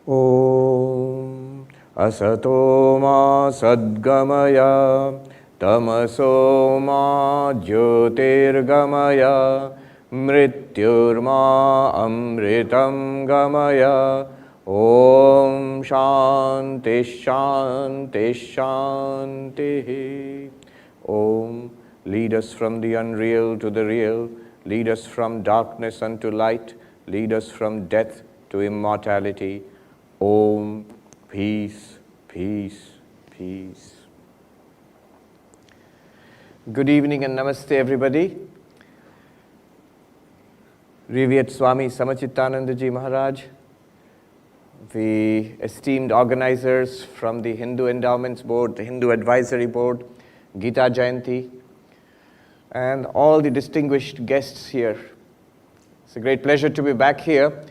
Om Asato Ma Sadgamaya Tamaso Ma Jyotirgamaya Mrityurma Amritam Gamaya. Om Shanti Shanti Shanti. Om, lead us from the unreal to the real, lead us from darkness unto light, lead us from death to immortality. Om, peace, peace, peace. Good evening and namaste everybody. Revered Swami Samachittananda Ji Maharaj, the esteemed organizers from the Hindu Endowments Board, the Hindu Advisory Board, Gita Jayanti, and all the distinguished guests here. It's a great pleasure to be back here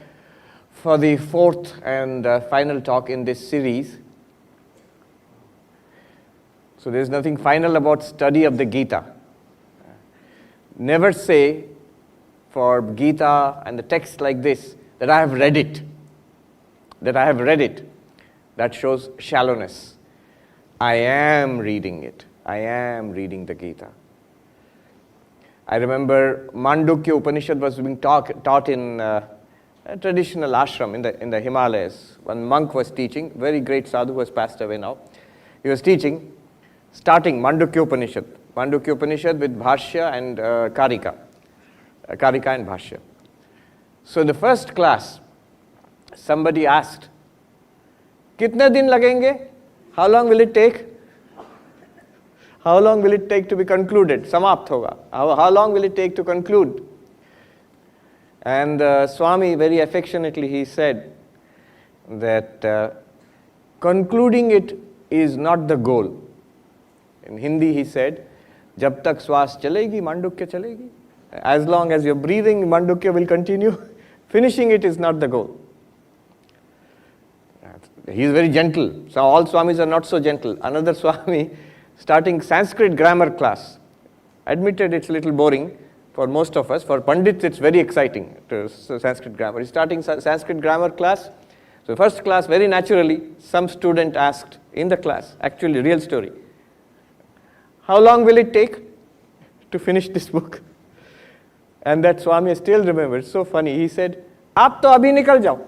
for the fourth and final talk in this series. So there's nothing final about study of the Gita. Never say for Gita and the text like this that I have read it. That shows shallowness. I am reading it. I am reading the Gita. I remember Mandukya Upanishad was being taught in a traditional ashram in the Himalayas. One monk was teaching, very great sadhu who has passed away now. He was teaching, starting Mandukya Upanishad with Bhashya and Karika and Bhashya. So in the first class, somebody asked, "Kitne din lagenge? How long will it take? How long will it take to be concluded? Samapt hoga. How long will it take to conclude?" And Swami, very affectionately, he said that concluding it is not the goal. In Hindi, he said, "Jab tak swas chalegi, mandukya chalegi." As long as you're breathing, mandukya will continue. Finishing it is not the goal. He is very gentle. So all Swamis are not so gentle. Another Swami, starting Sanskrit grammar class, admitted it's a little boring for most of us. For Pandits, it's very exciting to Sanskrit grammar. He's starting Sanskrit grammar class. So first class, very naturally, some student asked in the class, actually real story, "How long will it take to finish this book?" And that Swami I still remember, it's so funny. He said, "Aap to abhi nikal jao.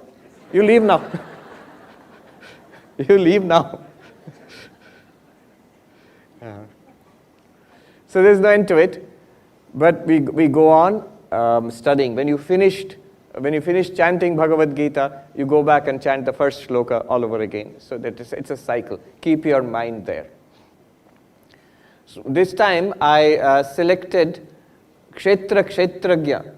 You leave now." You leave now. So there's no end to it. But we go on studying. When you finish chanting Bhagavad Gita, you go back and chant the first shloka all over again. So that it's a cycle. Keep your mind there. So this time I selected Kshetra Kshetragya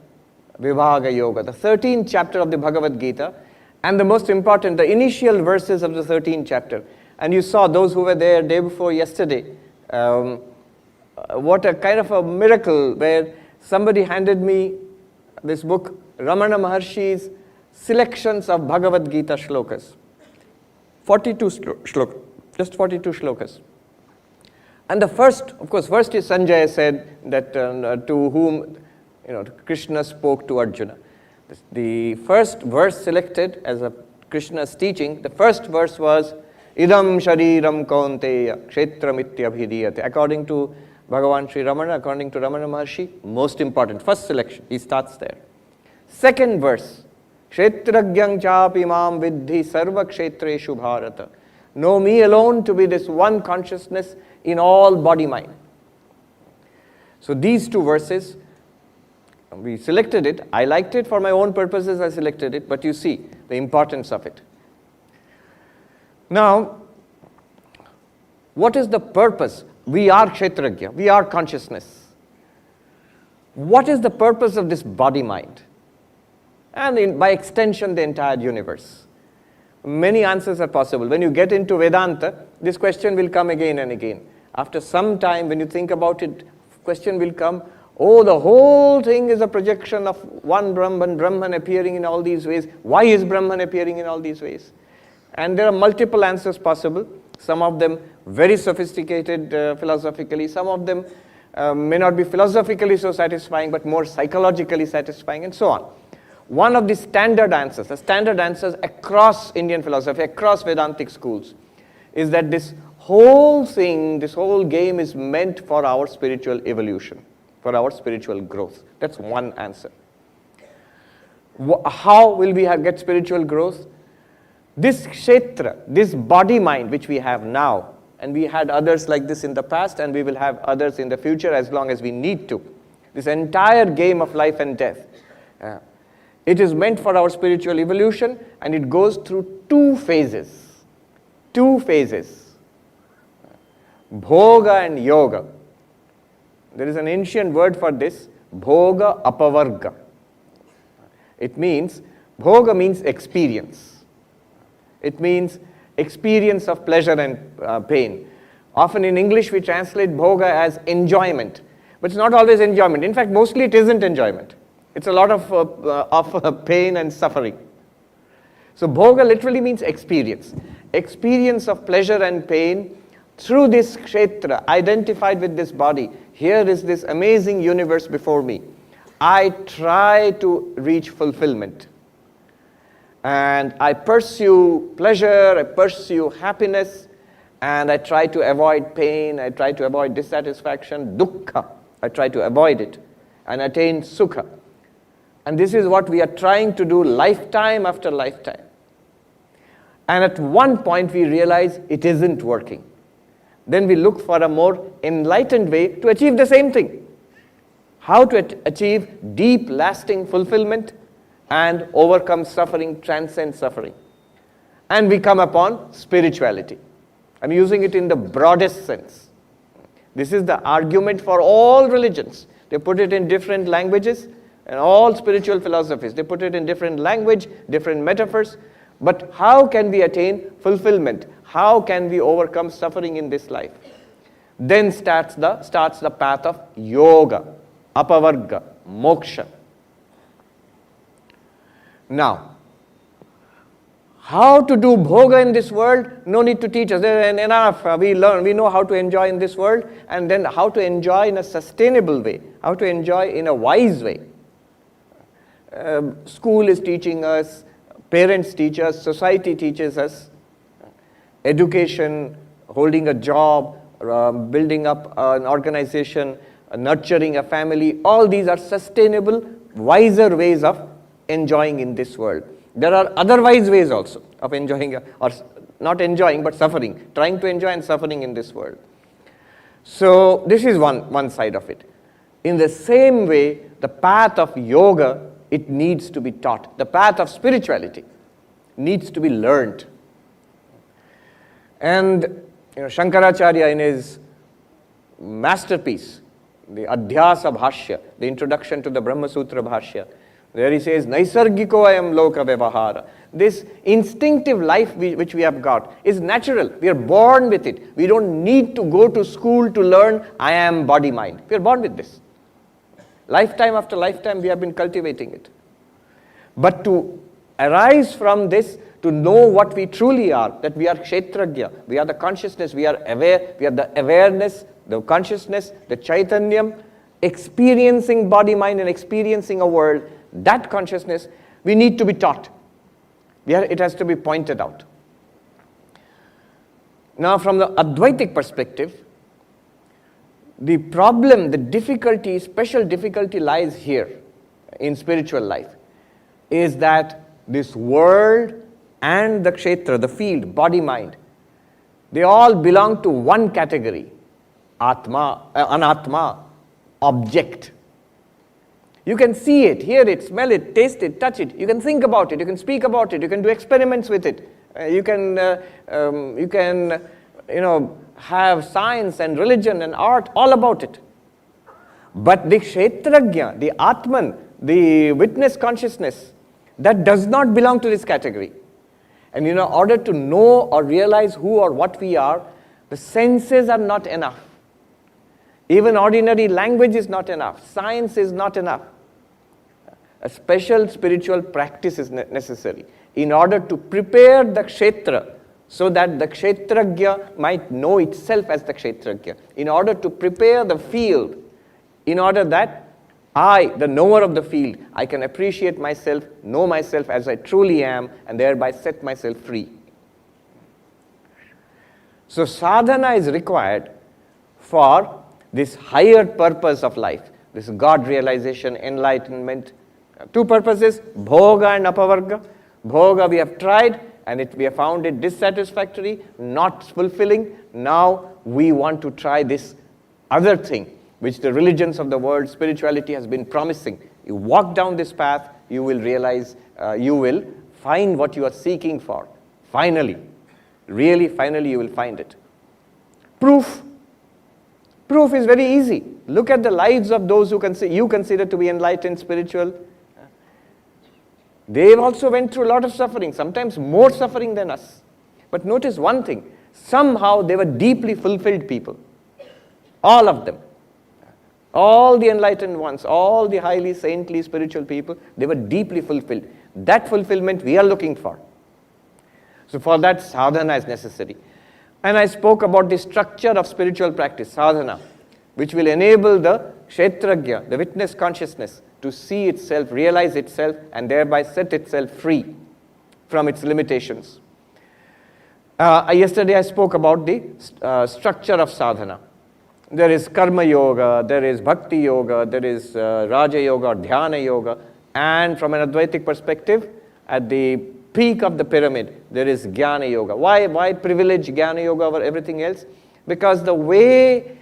Vibhaga Yoga, the 13th chapter of the Bhagavad Gita, and the most important, the initial verses of the 13th chapter. And you saw those who were there day before yesterday, what a kind of a miracle where somebody handed me this book, Ramana Maharshi's selections of Bhagavad Gita shlokas. 42 shlokas, just 42 shlokas. And the first is Sanjaya said that to whom Krishna spoke to Arjuna. The first verse selected as a Krishna's teaching, the first verse was Idam Shariram Kaunteya Kshetram Ityabhidiyate. According to Bhagavan Sri Ramana, according to Ramana Maharshi, most important. First selection, he starts there. Second verse, Kshetragyang chapi mam vidhi sarva kshetreshu bharata. Know me alone to be this one consciousness in all body mind. So these two verses, we selected it. I liked it for my own purposes, I selected it, but you see the importance of it. Now, what is the purpose? We are Kshetragya, we are consciousness. What is the purpose of this body-mind? And by extension, the entire universe. Many answers are possible. When you get into Vedanta, this question will come again and again. After some time, when you think about it, question will come, oh, the whole thing is a projection of one Brahman appearing in all these ways. Why is Brahman appearing in all these ways? And there are multiple answers possible. Some of them very sophisticated philosophically. Some of them may not be philosophically so satisfying, but more psychologically satisfying, and so on. one of the standard answers across Indian philosophy, across Vedantic schools, is that this whole thing, this whole game is meant for our spiritual evolution, for our spiritual growth. That's one answer. How will we get spiritual growth? This kshetra, this body-mind which we have now, and we had others like this in the past, and we will have others in the future as long as we need to. This entire game of life and death. It is meant for our spiritual evolution, and it goes through two phases. Bhoga and yoga. There is an ancient word for this, bhoga apavarga. It means, bhoga means experience. It means experience of pleasure and pain. Often in English we translate bhoga as enjoyment, but it's not always enjoyment. In fact, mostly it isn't enjoyment. It's a lot of pain and suffering. So bhoga literally means experience. Experience of pleasure and pain through this kshetra, identified with this body. Here is this amazing universe before me. I try to reach fulfillment. And I pursue pleasure, I pursue happiness, and I try to avoid pain, I try to avoid dissatisfaction, dukkha. I try to avoid it and attain sukha. And this is what we are trying to do lifetime after lifetime. And at one point we realize it isn't working. Then we look for a more enlightened way to achieve the same thing. How to achieve deep, lasting fulfillment and overcome suffering, transcend suffering. And we come upon spirituality. I'm using it in the broadest sense. This is the argument for all religions. They put it in different languages, and all spiritual philosophies, they put it in different language, different metaphors. But how can we attain fulfillment? How can we overcome suffering in this life? Then starts the path of yoga, apavarga, moksha. Now, how to do bhoga in this world? No need to teach us. Enough. We learn. We know how to enjoy in this world, and then how to enjoy in a sustainable way, how to enjoy in a wise way. School is teaching us, parents teach us, society teaches us. Education, holding a job, building up an organization, nurturing a family, all these are sustainable, wiser ways of enjoying in this world. There are otherwise ways also of enjoying, or not enjoying, but suffering, trying to enjoy and suffering in this world. So this is one side of it. In the same way, the path of yoga, it needs to be taught. The path of spirituality needs to be learned. And Shankaracharya, in his masterpiece, the Adhyasa Bhashya, the introduction to the Brahma Sutra Bhashya, there he says, Naisargiko ayam loka vyavahara. This instinctive life which we have got is natural. We are born with it. We don't need to go to school to learn I am body-mind. We are born with this. Lifetime after lifetime we have been cultivating it. But to arise from this, to know what we truly are, that we are kshetragya, we are the consciousness, we are aware, we are the awareness, the consciousness, the chaitanyam, experiencing body, mind, and experiencing a world, that consciousness, we need to be taught. It has to be pointed out. Now, from the Advaitic perspective, the problem, the difficulty, special difficulty lies here in spiritual life, is that this world and the kshetra, the field, body, mind, they all belong to one category, atma, anatma, object. You can see it, hear it, smell it, taste it, touch it. You can think about it, you can speak about it, you can do experiments with it. You can have science and religion and art all about it. But the kshetragya, the atman, the witness consciousness, that does not belong to this category. And in order to know or realize who or what we are, the senses are not enough. Even ordinary language is not enough. Science is not enough. A special spiritual practice is necessary in order to prepare the kshetra so that the kshetragya might know itself as the kshetragya. In order to prepare the field, in order that I, the knower of the field, I can appreciate myself, know myself as I truly am, and thereby set myself free. So sadhana is required for this higher purpose of life, this God realization, enlightenment. Two purposes, bhoga and apavarga. Bhoga we have tried and we have found it dissatisfactory, not fulfilling. Now we want to try this other thing, which the religions of the world, spirituality has been promising. You walk down this path, you will realize, you will find what you are seeking for. Finally, really finally you will find it. Proof. Proof is very easy. Look at the lives of those who you consider to be enlightened, spiritual. They also went through a lot of suffering, sometimes more suffering than us. But notice one thing, somehow they were deeply fulfilled people. All of them. All the enlightened ones, all the highly saintly spiritual people, they were deeply fulfilled. That fulfillment we are looking for. So for that, sadhana is necessary. And I spoke about the structure of spiritual practice, sadhana, which will enable the kshetragya, the witness consciousness, to see itself, realize itself, and thereby set itself free from its limitations. Yesterday I spoke about the structure of sadhana. There is karma yoga, there is bhakti yoga, there is raja yoga or dhyana yoga, and from an Advaitic perspective, at the peak of the pyramid, there is jnana yoga. Why privilege jnana yoga over everything else? Because the way,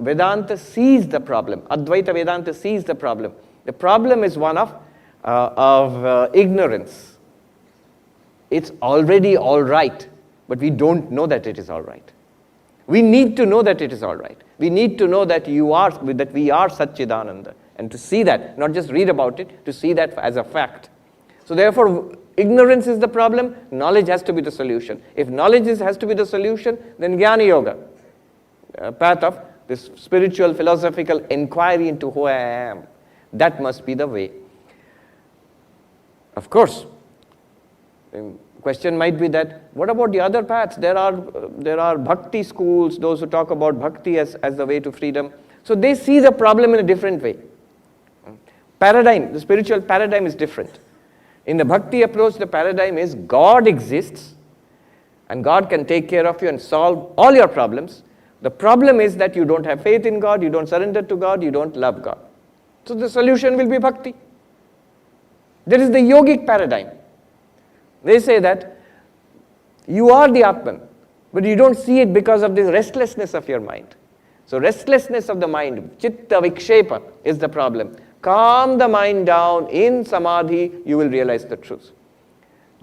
Vedanta sees the problem, Advaita Vedanta sees the problem is one of ignorance. It's already all right, but we don't know that it is all right. We need to know that it is all right. We need to know that we are Satchidananda. And to see that, not just read about it, to see that as a fact. So therefore, ignorance is the problem, knowledge has to be the solution. If knowledge has to be the solution, then Jnana Yoga, path of this spiritual, philosophical inquiry into who I am, that must be the way. Of course, the question might be that, what about the other paths? There are bhakti schools, those who talk about bhakti as the way to freedom. So they see the problem in a different way. Paradigm, the spiritual paradigm is different. In the bhakti approach, the paradigm is God exists and God can take care of you and solve all your problems. The problem is that you don't have faith in God, you don't surrender to God, you don't love God. So the solution will be bhakti. That is the yogic paradigm. They say that you are the Atman, but you don't see it because of the restlessness of your mind. So restlessness of the mind, chitta vikshepa, is the problem. Calm the mind down in samadhi, you will realize the truth.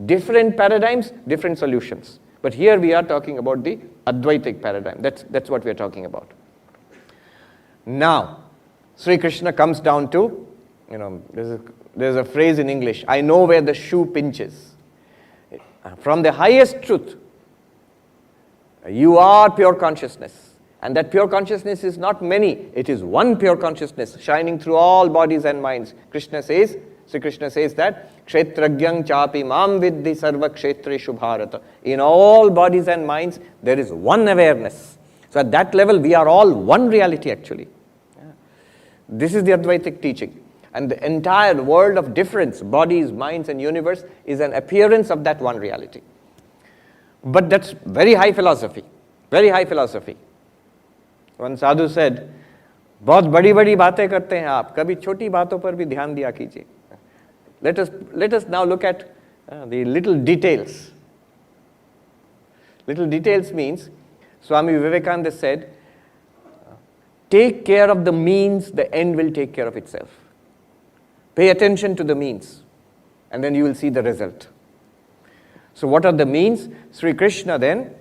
Different paradigms, different solutions. But here we are talking about the Advaitic paradigm. That's what we are talking about. Now, Sri Krishna comes down to, there's a phrase in English, I know where the shoe pinches. From the highest truth, you are pure consciousness. And that pure consciousness is not many. It is one pure consciousness shining through all bodies and minds. Sri Krishna says that, Kshetragyang chapi mam viddhi sarva kshetreshu bharata. In all bodies and minds, there is one awareness. So at that level, we are all one reality actually. This is the Advaitic teaching. And the entire world of difference, bodies, minds, and universe, is an appearance of that one reality. But that's very high philosophy. Very high philosophy. One sadhu said, बहुत बड़ी-बड़ी बातें करते हैं आप, कभी छोटी बातों पर भी ध्यान दिया कीजिए. Let us now look at the little details. Little details means, Swami Vivekananda said, take care of the means, the end will take care of itself. Pay attention to the means, and then you will see the result. So what are the means? Sri Krishna then,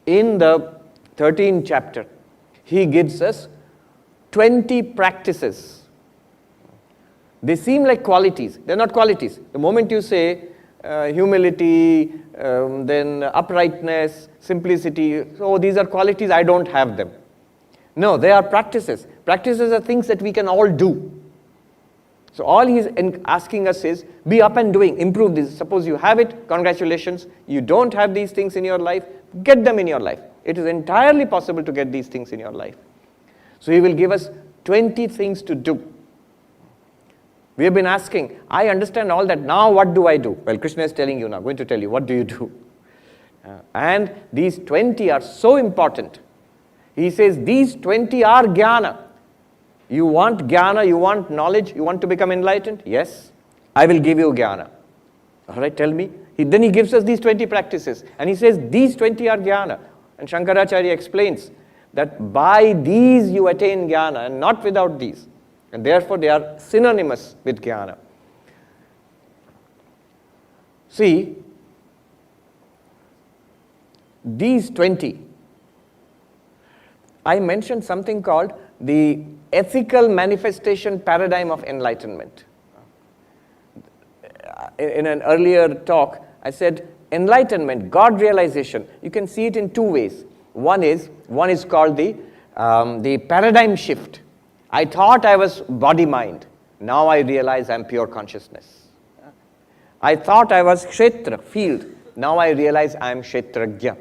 in the 13th chapter, he gives us 20 practices. They seem like qualities. They're not qualities. The moment you say humility, then uprightness, simplicity, so these are qualities, I don't have them. No, they are practices. Practices are things that we can all do. So all he's asking us is, be up and doing, improve this. Suppose you have it, congratulations. You don't have these things in your life, get them in your life. It is entirely possible to get these things in your life. So he will give us 20 things to do. We have been asking, I understand all that, now what do I do? Well, Krishna is telling you now, going to tell you, what do you do? And these 20 are so important. He says, these 20 are jnana. You want jnana, you want knowledge, you want to become enlightened? Yes, I will give you jnana. All right, tell me. Then he gives us these 20 practices. And he says, these 20 are jnana. And Shankaracharya explains that by these you attain jnana and not without these. And therefore they are synonymous with jnana. See, these 20, I mentioned something called the ethical manifestation paradigm of enlightenment. In an earlier talk, I said enlightenment, God realization, you can see it in two ways. One is called the paradigm shift. I thought I was body-mind. Now I realize I'm pure consciousness. I thought I was kshetra, field. Now I realize I'm kshetrajya.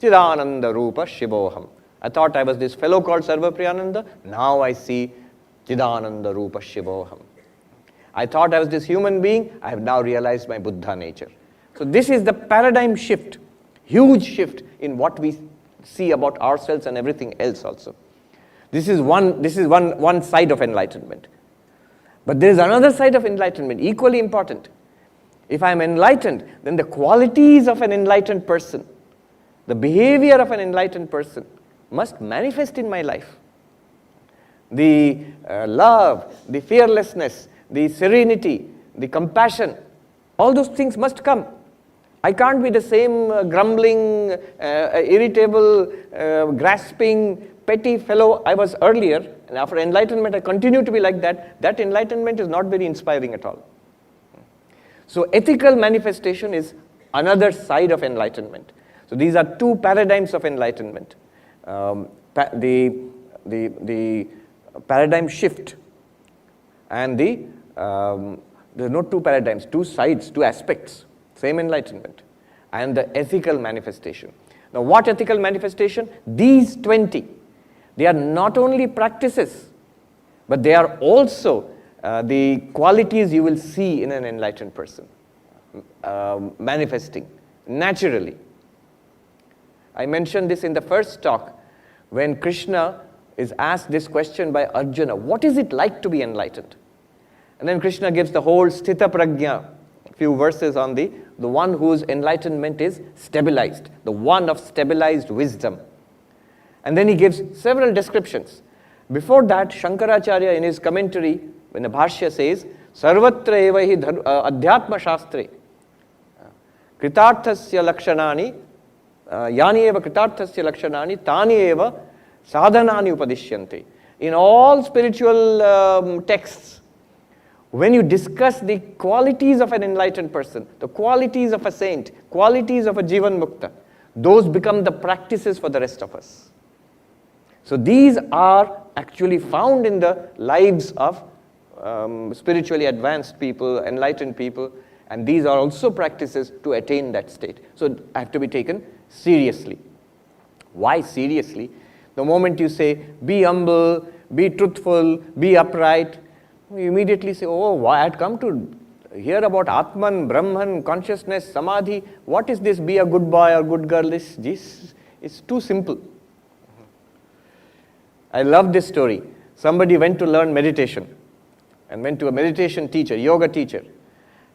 Chidananda Rupa Shivoham. I thought I was this fellow called Sarvapriyananda. Now I see Chidananda Rupa Shivoham. I thought I was this human being. I have now realized my Buddha nature. So this is the paradigm shift, huge shift in what we see about ourselves and everything else also. This is one side of enlightenment. But there is another side of enlightenment, equally important. If I am enlightened, then the qualities of an enlightened person, the behavior of an enlightened person must manifest in my life. The love, the fearlessness, the serenity, the compassion, all those things must come. I can't be the same grumbling, irritable, grasping, petty fellow I was earlier, and after enlightenment I continue to be like that. That enlightenment is not very inspiring at all. So ethical manifestation is another side of enlightenment. So these are two paradigms of enlightenment. The paradigm shift and there are not two paradigms, two sides, two aspects, same enlightenment, and the ethical manifestation. Now what ethical manifestation? These 20, they are not only practices, but they are also the qualities you will see in an enlightened person, manifesting naturally. I mentioned this in the first talk when Krishna is asked this question by Arjuna, what is it like to be enlightened? And then Krishna gives the whole Sthita Prajna, a few verses on the one whose enlightenment is stabilized, the one of stabilized wisdom. And then he gives several descriptions. Before that, Shankaracharya in his commentary, when the Bhashya says, Sarvatra eva hi adhyatma shastre, kritarthasya lakshanani, yani eva kritarthasya lakshanani, tani eva sadhanani upadishyante. In all spiritual texts, when you discuss the qualities of an enlightened person, the qualities of a saint, qualities of a Jivan Mukta, those become the practices for the rest of us. So these are actually found in the lives of spiritually advanced people, enlightened people, and these are also practices to attain that state. So have to be taken seriously. Why seriously? The moment you say, be humble, be truthful, be upright, you immediately say, oh, why I had come to hear about Atman, Brahman, consciousness, Samadhi. What is this, be a good boy or good girl? This is too simple. I love this story. Somebody went to learn meditation and went to a meditation teacher, yoga teacher,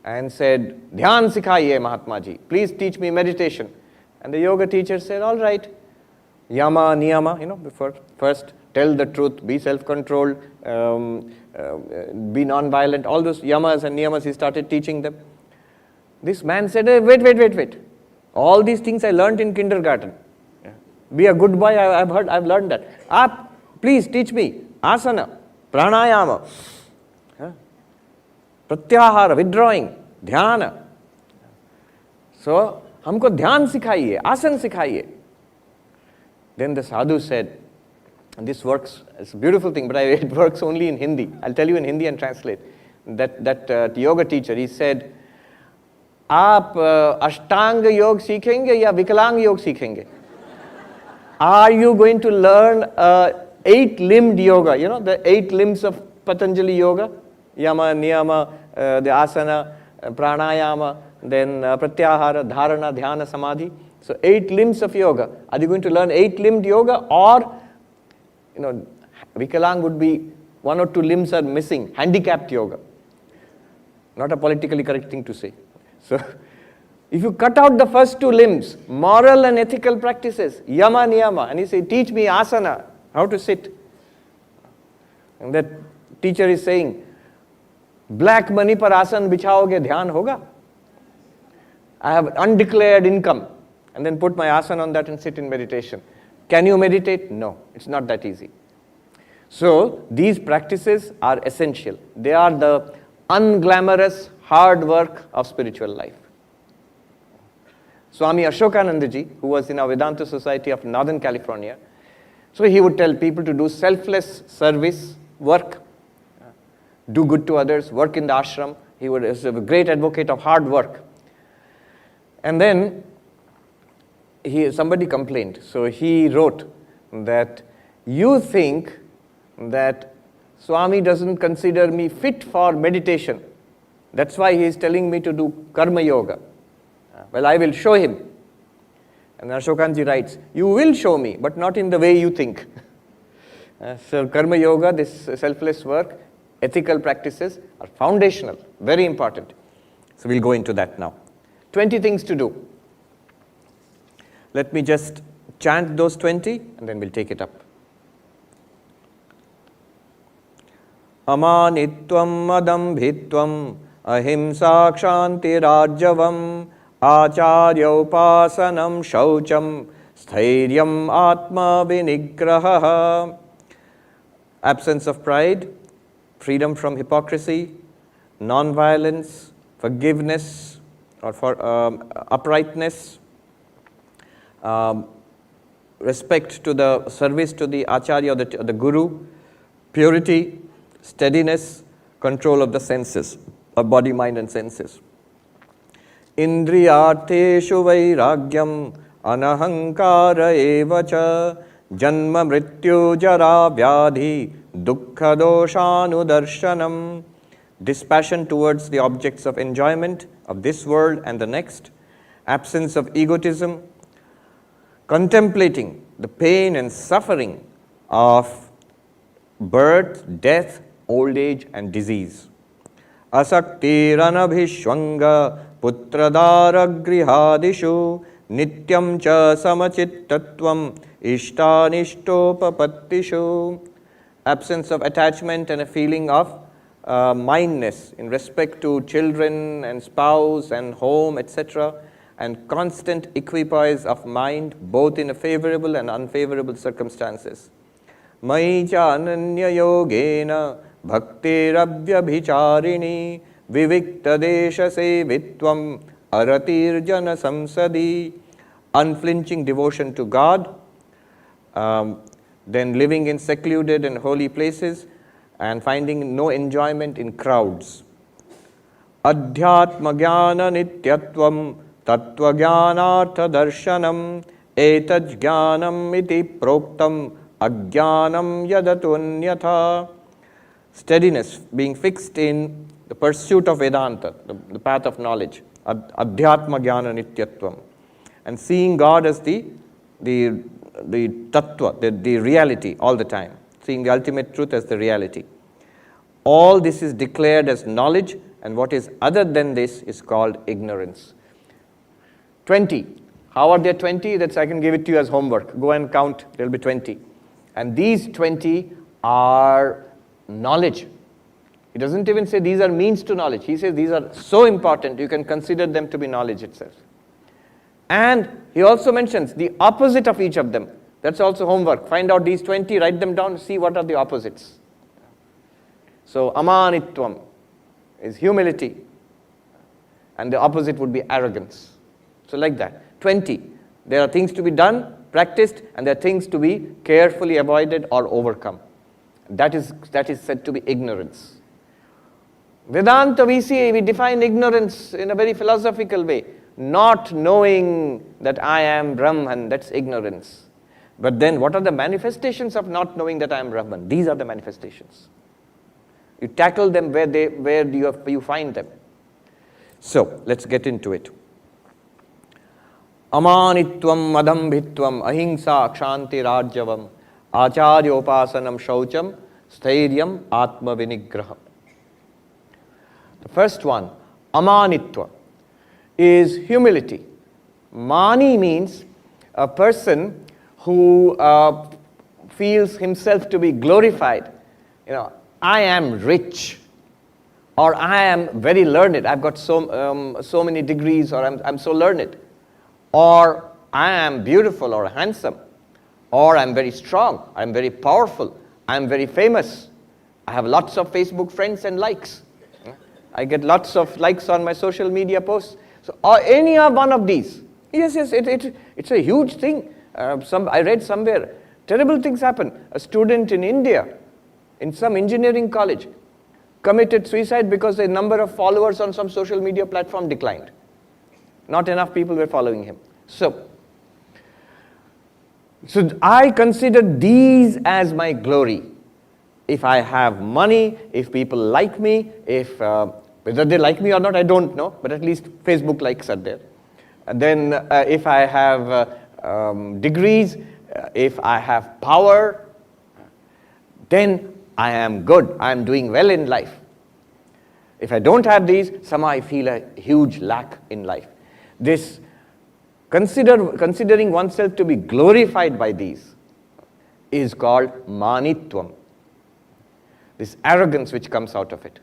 and said, Dhyan sikhaiye Mahatma ji, please teach me meditation. And the yoga teacher said, all right, yama, niyama, before first tell the truth, be self-controlled, be non-violent, all those yamas and niyamas he started teaching them. This man said, hey, wait. All these things I learned in kindergarten. Be a good boy, I've learned that. Please teach me asana, pranayama, pratyahara, withdrawing, dhyana. So, हमको ध्यान सिखाइए, आसन सिखाइए. Then the sadhu said, and this works, it's a beautiful thing, but it works only in Hindi. I'll tell you in Hindi and translate. That yoga teacher, he said, आप अष्टांग योग सीखेंगे या विकलांग योग सीखेंगे? Are you going to learn 8-limbed yoga, you know, the 8 limbs of Patanjali yoga, yama, niyama, the asana, pranayama, then pratyahara, dharana, dhyana, samadhi. So 8 limbs of yoga. Are you going to learn 8-limbed yoga, or, you know, Vikalang would be 1 or 2 limbs are missing, handicapped yoga. Not a politically correct thing to say. So if you cut out the first 2 limbs, moral and ethical practices, yama, niyama, and you say, teach me asana, how to sit. And that teacher is saying, black money par asan bichhaoge, dhyan hoga. I have undeclared income, and then put my asana on that and sit in meditation. Can you meditate? No, it's not that easy. So these practices are essential. They are the unglamorous hard work of spiritual life. Swami Ashokanandaji, who was in our Vedanta Society of Northern California, so he would tell people to do selfless service, work, do good to others, work in the ashram. He was a great advocate of hard work. And then somebody complained. So he wrote that, you think that Swami doesn't consider me fit for meditation. That's why he is telling me to do karma yoga. Well, I will show him. And Ashokanji writes, you will show me, but not in the way you think. So karma yoga, this selfless work, ethical practices are foundational, very important. So we'll go into that now. 20 things to do. Let me just chant those 20 and then we'll take it up. Amanitvam adambhitvam ahimsa kshantirajyavam acharya upasanam shaucham sthairyam atma vinigraha. Absence of pride, freedom from hypocrisy, non-violence, forgiveness or for uprightness, respect to the service to the acharya or the guru, purity, steadiness, control of the senses, of body, mind and senses. Indriyartheshu vairagyam anahankara evacha janma mrityu jara vyadhi dukkha doshanudarshanam. Dispassion towards the objects of enjoyment of this world and the next, absence of egotism, contemplating the pain and suffering of birth, death, old age and disease. Asaktiranabhishwanga putradaragrihadishu nityam cha samachittatvam ishtanishtopapatishu. Absence of attachment and a feeling of mindness in respect to children and spouse and home, etc. And constant equipoise of mind both in a favorable and unfavorable circumstances. Mai cha ananya yogena bhaktirabhyabhicharini vivikta desha sevitvam aratirjana samsadi. Unflinching devotion to God, then living in secluded and holy places and finding no enjoyment in crowds. Adhyatma jnana nityatvam tattva jnanartha darshanam etaj jnanam iti proktam ajnanam yadatunyatha. Steadiness, being fixed in the pursuit of Vedanta, the path of knowledge. Adhyatma jnana nityatvam. And seeing God as the tattva, the reality all the time. Seeing the ultimate truth as the reality. All this is declared as knowledge, and what is other than this is called ignorance. 20. How are there 20? That's I can give it to you as homework. Go and count, there will be 20. And these 20 are knowledge. He doesn't even say these are means to knowledge. He says these are so important, you can consider them to be knowledge itself. And he also mentions the opposite of each of them. That's also homework. Find out these 20, write them down, see what are the opposites. So, amanitvam is humility. And the opposite would be arrogance. So like that. 20. There are things to be done, practiced, and there are things to be carefully avoided or overcome. That is said to be ignorance. Vedanta, we define ignorance in a very philosophical way. Not knowing that I am Brahman, that's ignorance. But then what are the manifestations of not knowing that I am Brahman? These are the manifestations. You tackle them where you find them. So, let's get into it. Amanitvam madambhitvam ahimsa kshanti rajyavam acharyopasanam shaucham stairyam atma vinigraham. The first one, amanitva, is humility. Mani means a person who feels himself to be glorified. I am rich, or I am very learned. I've got so many degrees, or I'm so learned, or I am beautiful or handsome, or I'm very strong, I'm very powerful, I'm very famous. I have lots of Facebook friends and likes. I get lots of likes on my social media posts. So, or any one of these. Yes, it's a huge thing. I read somewhere, terrible things happen. A student in India, in some engineering college, committed suicide because the number of followers on some social media platform declined. Not enough people were following him. So I consider these as my glory. If I have money, if people like me, whether they like me or not, I don't know, but at least Facebook likes are there. And then if I have degrees, if I have power, then I am good, I am doing well in life. If I don't have these, somehow I feel a huge lack in life. This considering oneself to be glorified by these is called manitvam. This arrogance which comes out of it,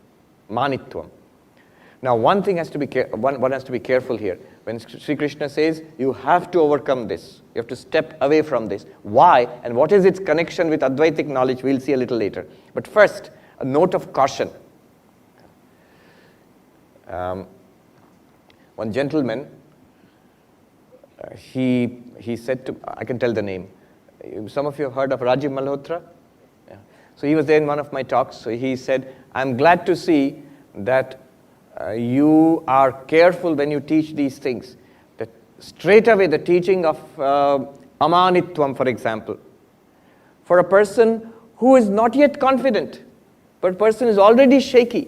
manitvam. Now, one has to be careful here. When Sri Krishna says you have to overcome this, you have to step away from this. Why and what is its connection with Advaitic knowledge? We'll see a little later. But first, a note of caution. One gentleman, he said to, I can tell the name. Some of you have heard of Rajiv Malhotra? Yeah. So he was there in one of my talks. So he said, I'm glad to see that you are careful when you teach these things. That straight away the teaching of amanitvam, for example, for a person who is not yet confident, but a person is already shaky,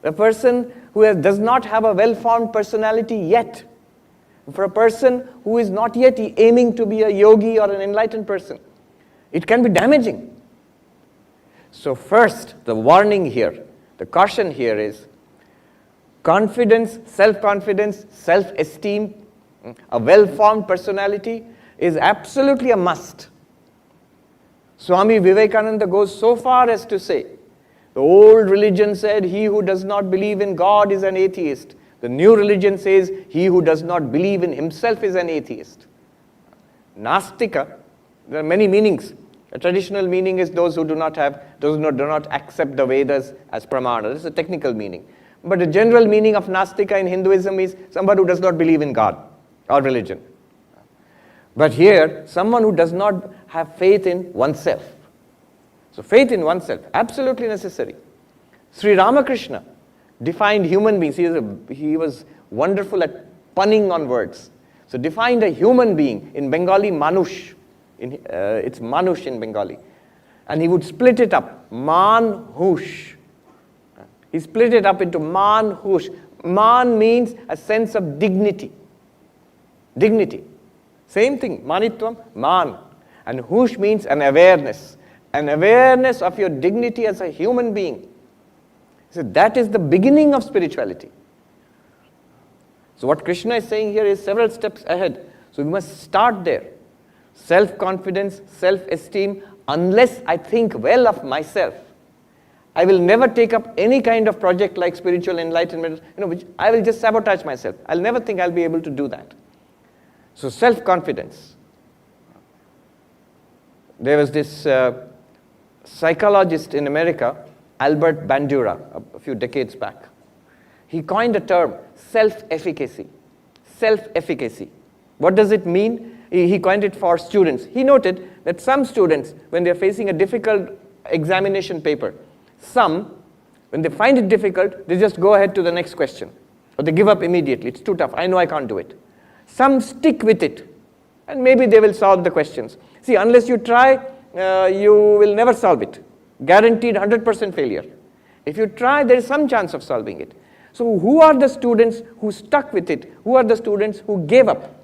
a person who does not have a well-formed personality yet, for a person who is not yet aiming to be a yogi or an enlightened person, it can be damaging. So first, the warning here, the caution here is confidence, self-confidence, self-esteem, a well-formed personality is absolutely a must. Swami Vivekananda goes so far as to say, the old religion said, he who does not believe in God is an atheist. The new religion says, he who does not believe in himself is an atheist. Nastika, there are many meanings. A traditional meaning is those who do not accept the Vedas as pramana. This is a technical meaning. But the general meaning of Nastika in Hinduism is somebody who does not believe in God or religion. But here, someone who does not have faith in oneself. So faith in oneself, absolutely necessary. Sri Ramakrishna defined human beings. He was wonderful at punning on words. So defined a human being in Bengali, manush. It's manush in Bengali. And he would split it up, man-hush. He split it up into man, hush. Man means a sense of dignity. Dignity. Same thing, manitvam, man. And hush means an awareness of your dignity as a human being. So that is the beginning of spirituality. So what Krishna is saying here is several steps ahead. So we must start there. Self-confidence, self-esteem, unless I think well of myself, I will never take up any kind of project like spiritual enlightenment, which I will just sabotage myself. I'll never think I'll be able to do that. So self-confidence. There was this psychologist in America, Albert Bandura, a few decades back. He coined a term, self-efficacy. Self-efficacy. What does it mean? He coined it for students. He noted that some students, when they're facing a difficult examination paper, some, when they find it difficult, they just go ahead to the next question. Or they give up immediately. It's too tough. I know I can't do it. Some stick with it. And maybe they will solve the questions. See, unless you try, you will never solve it. Guaranteed 100% failure. If you try, there is some chance of solving it. So who are the students who stuck with it? Who are the students who gave up?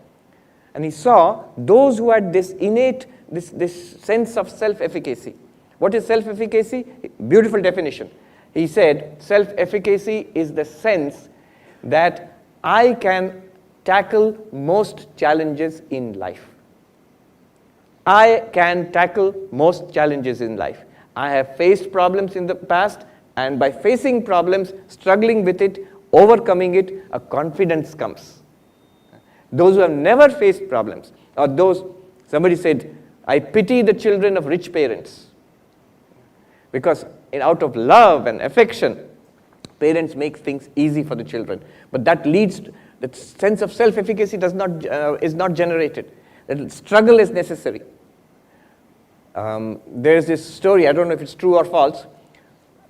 And he saw those who had this innate, this sense of self-efficacy. What is self-efficacy? Beautiful definition. He said, self-efficacy is the sense that I can tackle most challenges in life. I can tackle most challenges in life. I have faced problems in the past, and by facing problems, struggling with it, overcoming it, a confidence comes. Those who have never faced problems, or those, somebody said, I pity the children of rich parents. Because out of love and affection, parents make things easy for the children. But that leads to, that sense of self-efficacy is not generated. That struggle is necessary. There's this story, I don't know if it's true or false,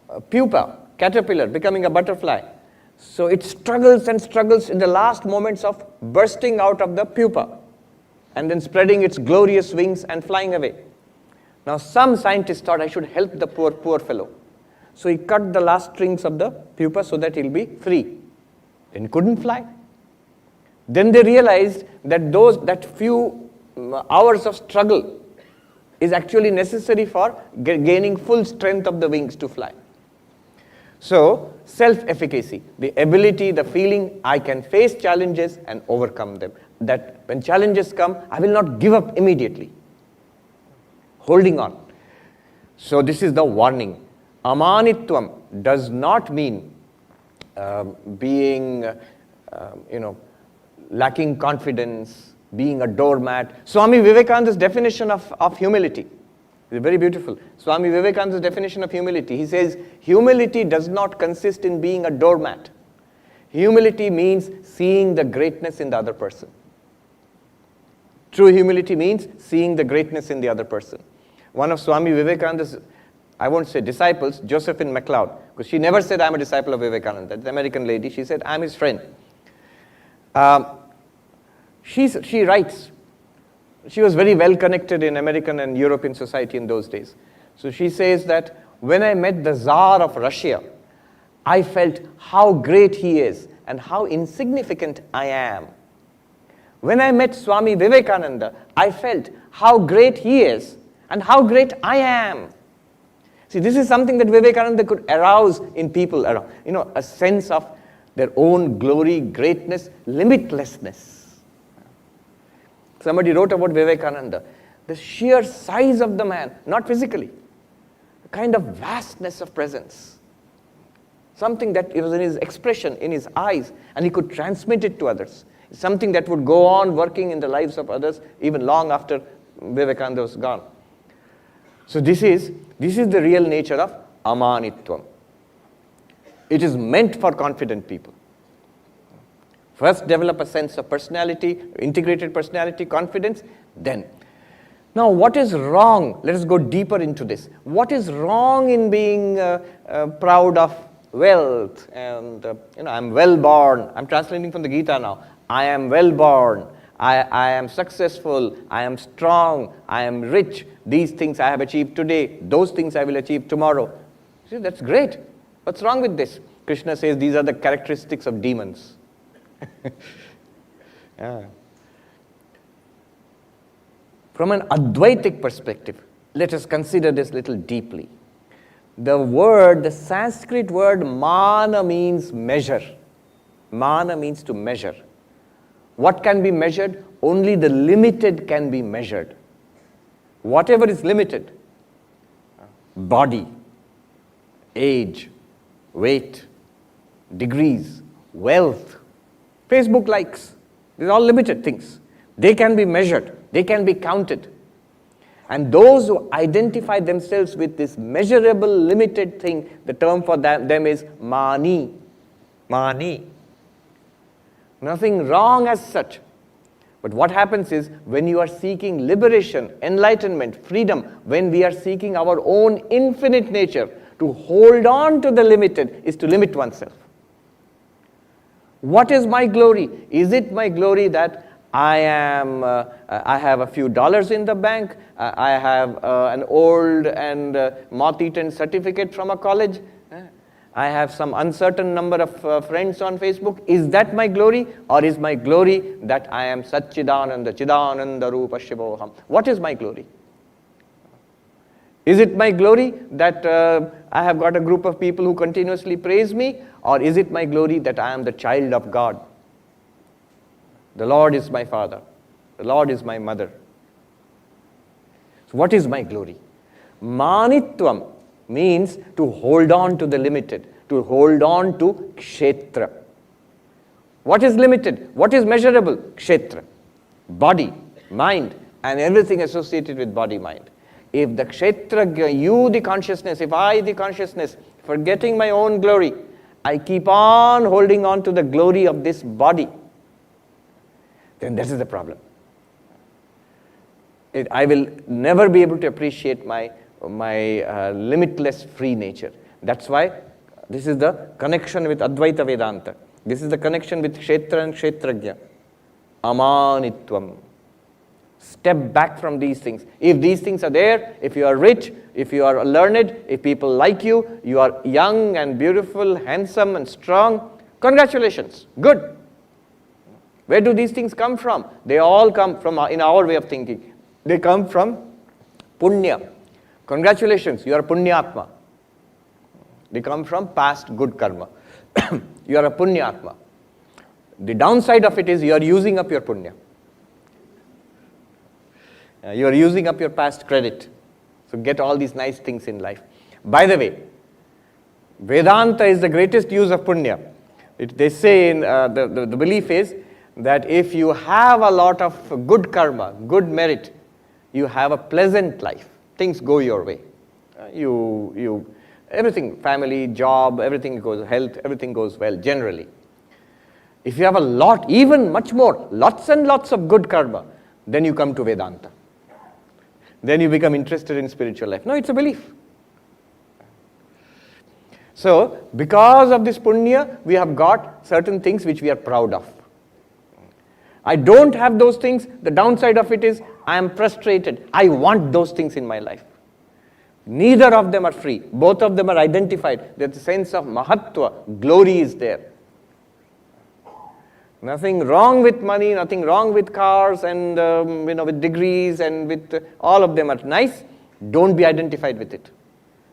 a pupa, caterpillar, becoming a butterfly. So it struggles and struggles in the last moments of bursting out of the pupa and then spreading its glorious wings and flying away. Now some scientists thought I should help the poor fellow. So he cut the last strings of the pupa so that he'll be free. Then he couldn't fly. Then they realized that that few hours of struggle is actually necessary for gaining full strength of the wings to fly. So, self-efficacy, the ability, the feeling, I can face challenges and overcome them. That when challenges come, I will not give up immediately. Holding on. So this is the warning. Amanitvam does not mean being, lacking confidence, being a doormat. Swami Vivekananda's definition of humility is very beautiful. Swami Vivekananda's definition of humility. He says, humility does not consist in being a doormat. Humility means seeing the greatness in the other person. True humility means seeing the greatness in the other person. One of Swami Vivekananda's, I won't say disciples, Josephine MacLeod, because she never said, I'm a disciple of Vivekananda. The American lady, she said, I'm his friend. She writes, she was very well connected in American and European society in those days. So she says that when I met the Tsar of Russia, I felt how great he is and how insignificant I am. When I met Swami Vivekananda, I felt how great he is and how great I am. See, this is something that Vivekananda could arouse in people around. A sense of their own glory, greatness, limitlessness. Somebody wrote about Vivekananda, the sheer size of the man, not physically, a kind of vastness of presence. Something that it was in his expression, in his eyes, and he could transmit it to others. Something that would go on working in the lives of others even long after Vivekananda was gone. So this is the real nature of amanitvam. It is meant for confident people. First develop a sense of personality, integrated personality, confidence, then. Now what is wrong? Let us go deeper into this. What is wrong in being proud of wealth and, I'm well born. I'm translating from the Gita now. I am well born. I am successful. I am strong. I am rich. These things I have achieved today. Those things I will achieve tomorrow. See, that's great. What's wrong with this? Krishna says these are the characteristics of demons. Yeah. From an Advaitic perspective, let us consider this little deeply. The Sanskrit word mana means measure. Mana means to measure. What can be measured? Only the limited can be measured. Whatever is limited, body, age, weight, degrees, wealth, Facebook likes, these are all limited things. They can be measured, they can be counted. And those who identify themselves with this measurable, limited thing, the term for them is mani. Mani. Nothing wrong as such. But what happens is, when you are seeking liberation, enlightenment, freedom, when we are seeking our own infinite nature, to hold on to the limited is to limit oneself. What is my glory? Is it my glory that I have a few dollars in the bank, I have an old and moth-eaten certificate from a college, I have some uncertain number of friends on Facebook. Is that my glory, or is my glory that I am Satchidananda, Chidananda Rupa Shivoham? What is my glory? Is it my glory that I have got a group of people who continuously praise me, or is it my glory that I am the child of God? The Lord is my father. The Lord is my mother. So what is my glory? Manitvam means to hold on to the limited, to hold on to kshetra. What is limited? What is measurable? Kshetra. Body, mind, and everything associated with body, mind. If the kshetra, you the consciousness, if I the consciousness, forgetting my own glory, I keep on holding on to the glory of this body, then this is the problem. I will never be able to appreciate my limitless free nature. That's why this is the connection with Advaita Vedanta. This is the connection with Kshetra and Kshetrajna. Amanitvam. Step back from these things. If these things are there, if you are rich, if you are learned, if people like you, you are young and beautiful, handsome and strong, congratulations, good. Where do these things come from? They all come from, in our way of thinking, they come from punya. Congratulations, you are a punyatma. They come from past good karma. You are a punyatma. The downside of it is you are using up your punya. You are using up your past credit. So get all these nice things in life. By the way, Vedanta is the greatest use of punya. They say, the belief is that if you have a lot of good karma, good merit, you have a pleasant life. Things go your way. Everything, family, job, everything goes, health, everything goes well, generally. If you have a lot, even much more, lots and lots of good karma, then you come to Vedanta. Then you become interested in spiritual life. No, it's a belief. So, because of this punya, we have got certain things which we are proud of. I don't have those things. The downside of it is I am frustrated. I want those things in my life. Neither of them are free. Both of them are identified. There's a sense of mahatva. Glory is there. Nothing wrong with money, nothing wrong with cars and with degrees and with all of them are nice. Don't be identified with it.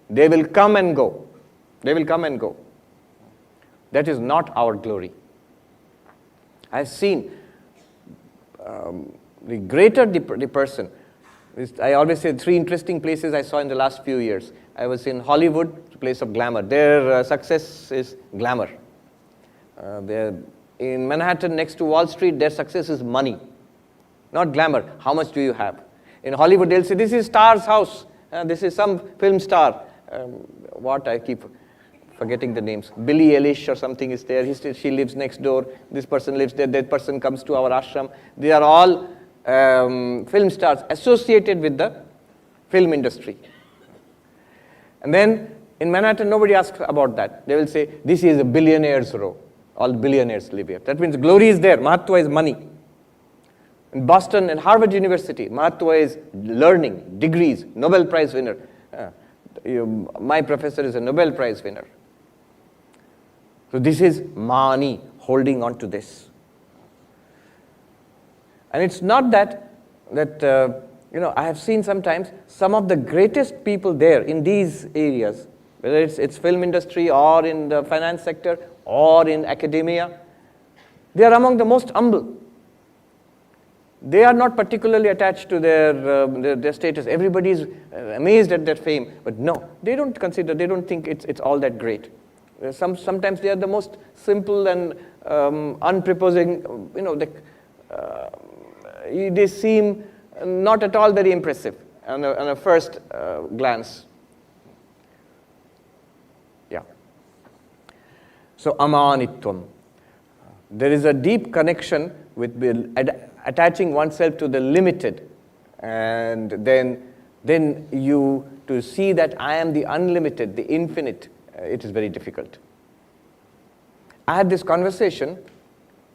They will come and go. They will come and go. That is not our glory. I've seen the greater the person. I always say 3 interesting places I saw in the last few years. I was in Hollywood, place of glamour. Their success is glamour. In Manhattan, next to Wall Street, their success is money, not glamour. How much do you have? In Hollywood, they'll say, this is star's house. This is some film star. I keep forgetting the names. Billie Eilish or something is there. She lives next door. This person lives there. That person comes to our ashram. They are all film stars associated with the film industry. And then in Manhattan, nobody asks about that. They will say, this is a billionaire's row. All billionaires live here. That means glory is there. Mahatva is money. In Boston and Harvard University, Mahatva is learning, degrees, Nobel Prize winner. My professor is a Nobel Prize winner. So this is mani, holding on to this. And it's not that I have seen sometimes some of the greatest people there in these areas, whether it's film industry or in the finance sector or in academia, they are among the most humble. They are not particularly attached to their status. Everybody is amazed at their fame, but no, they don't think it's all that great. Sometimes they are the most simple and unprepossessing. They seem not at all very impressive on a first glance. Yeah. So amanitvam. There is a deep connection with attaching oneself to the limited, and then you to see that I am the unlimited, the infinite. It is very difficult. I had this conversation.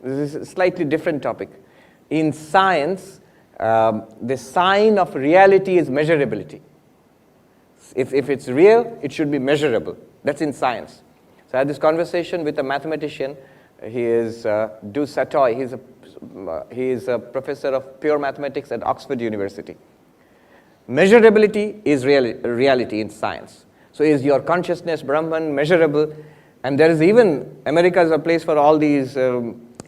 This is a slightly different topic. In science, the sign of reality is measurability. If it's real, it should be measurable. That's in science. So I had this conversation with a mathematician. He is Du Satoy. He is a professor of pure mathematics at Oxford University. Measurability is reality in science. So is your consciousness, Brahman, measurable? And there is even, America is a place for all these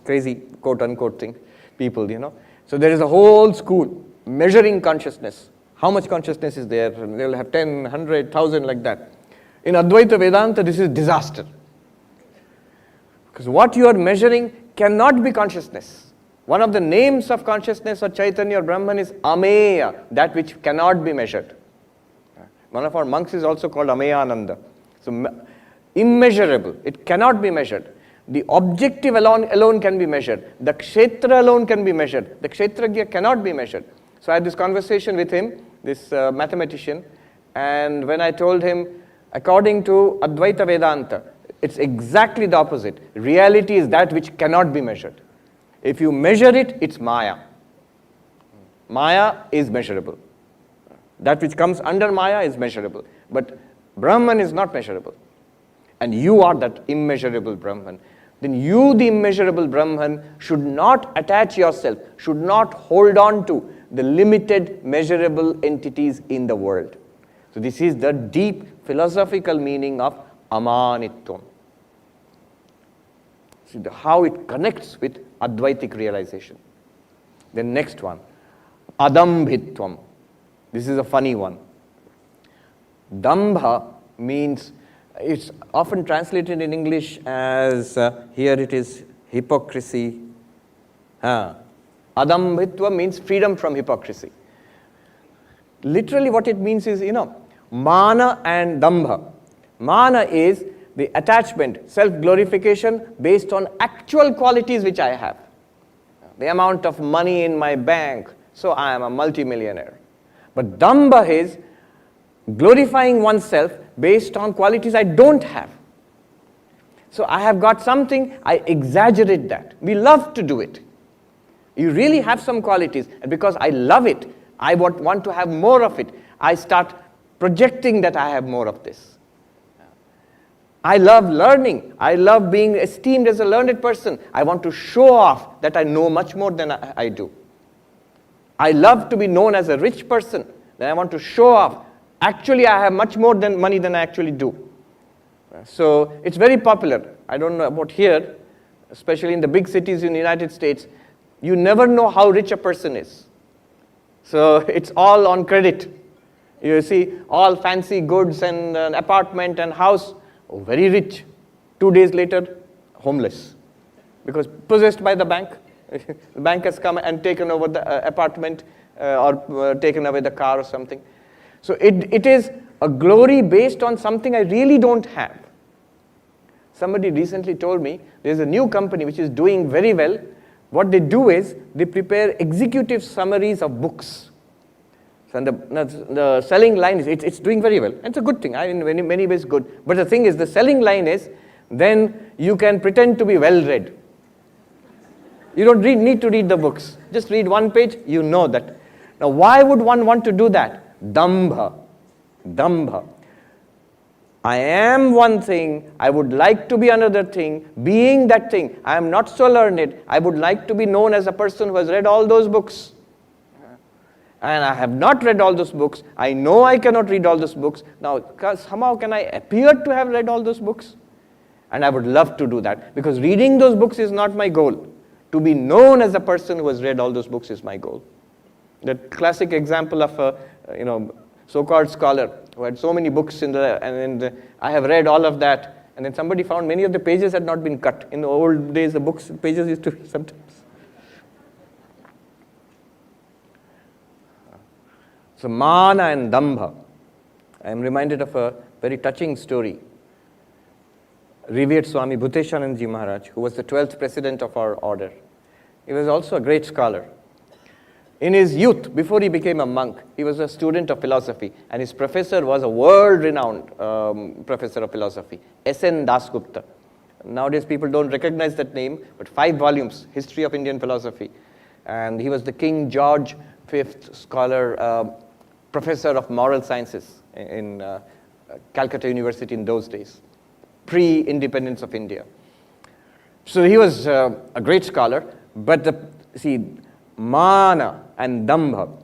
crazy quote-unquote people, you know. So there is a whole school measuring consciousness. How much consciousness is there? They'll have 10, 100, 1,000 like that. In Advaita Vedanta, this is disaster. Because what you are measuring cannot be consciousness. One of the names of consciousness or Chaitanya or Brahman is Ameya, that which cannot be measured. One of our monks is also called Ameyananda. So immeasurable, it cannot be measured. The objective alone can be measured. The kshetra alone can be measured. The kshetragya cannot be measured. So I had this conversation with him, this mathematician, and when I told him, according to Advaita Vedanta, it's exactly the opposite. Reality is that which cannot be measured. If you measure it, it's Maya. Maya is measurable. That which comes under Maya is measurable. But Brahman is not measurable. And you are that immeasurable Brahman. Then you, the immeasurable Brahman, should not attach yourself, should not hold on to the limited measurable entities in the world. So this is the deep philosophical meaning of amanitvam. See how it connects with Advaitic realization. The next one, adambhitvam. This is a funny one. Dambha means, it's often translated in English as, here it is, hypocrisy. Adambhitva means freedom from hypocrisy. Literally what it means is, mana and dambha. Mana is the attachment, self-glorification based on actual qualities which I have. The amount of money in my bank, so I am a multimillionaire. But dambha is glorifying oneself based on qualities I don't have. So I have got something, I exaggerate that. We love to do it. You really have some qualities, and because I love it, I want to have more of it. I start projecting that I have more of this. I love learning. I love being esteemed as a learned person. I want to show off that I know much more than I do. I love to be known as a rich person. Then I want to show off. Actually, I have much more money than I actually do. So it's very popular. I don't know about here, especially in the big cities in the United States. You never know how rich a person is. So it's all on credit. You see all fancy goods and an apartment and house. Oh, very rich. 2 days later, homeless. Because possessed by the bank. The bank has come and taken over the apartment or taken away the car or something. So it is a glory based on something I really don't have. Somebody recently told me there's a new company which is doing very well. What they do is they prepare executive summaries of books. So the selling line is, it's doing very well. It's a good thing, in many ways good. But the thing is, the selling line is, then you can pretend to be well-read. You don't need to read the books. Just read one page, you know that. Now, why would one want to do that? Dambha. Dambha. I am one thing, I would like to be another thing. Being that thing, I am not so learned. I would like to be known as a person who has read all those books. And I have not read all those books. I know I cannot read all those books. Now, somehow can I appear to have read all those books? And I would love to do that, because reading those books is not my goal. To be known as a person who has read all those books is my goal. The classic example of a so-called scholar who had so many books I have read all of that, and then somebody found many of the pages had not been cut. In the old days, the books pages used to sometimes. So mana and dambha. I am reminded of a very touching story. Revered Swami Bhuteshanandji Maharaj, who was the 12th president of our order. He was also a great scholar. In his youth, before he became a monk, he was a student of philosophy, and his professor was a world-renowned professor of philosophy, S.N. Dasgupta. Nowadays people don't recognize that name, but 5 volumes, History of Indian Philosophy. and he was the King George V scholar, professor of moral sciences in Calcutta University in those days, pre-independence of India. So he was a great scholar, but Mana and Dambha,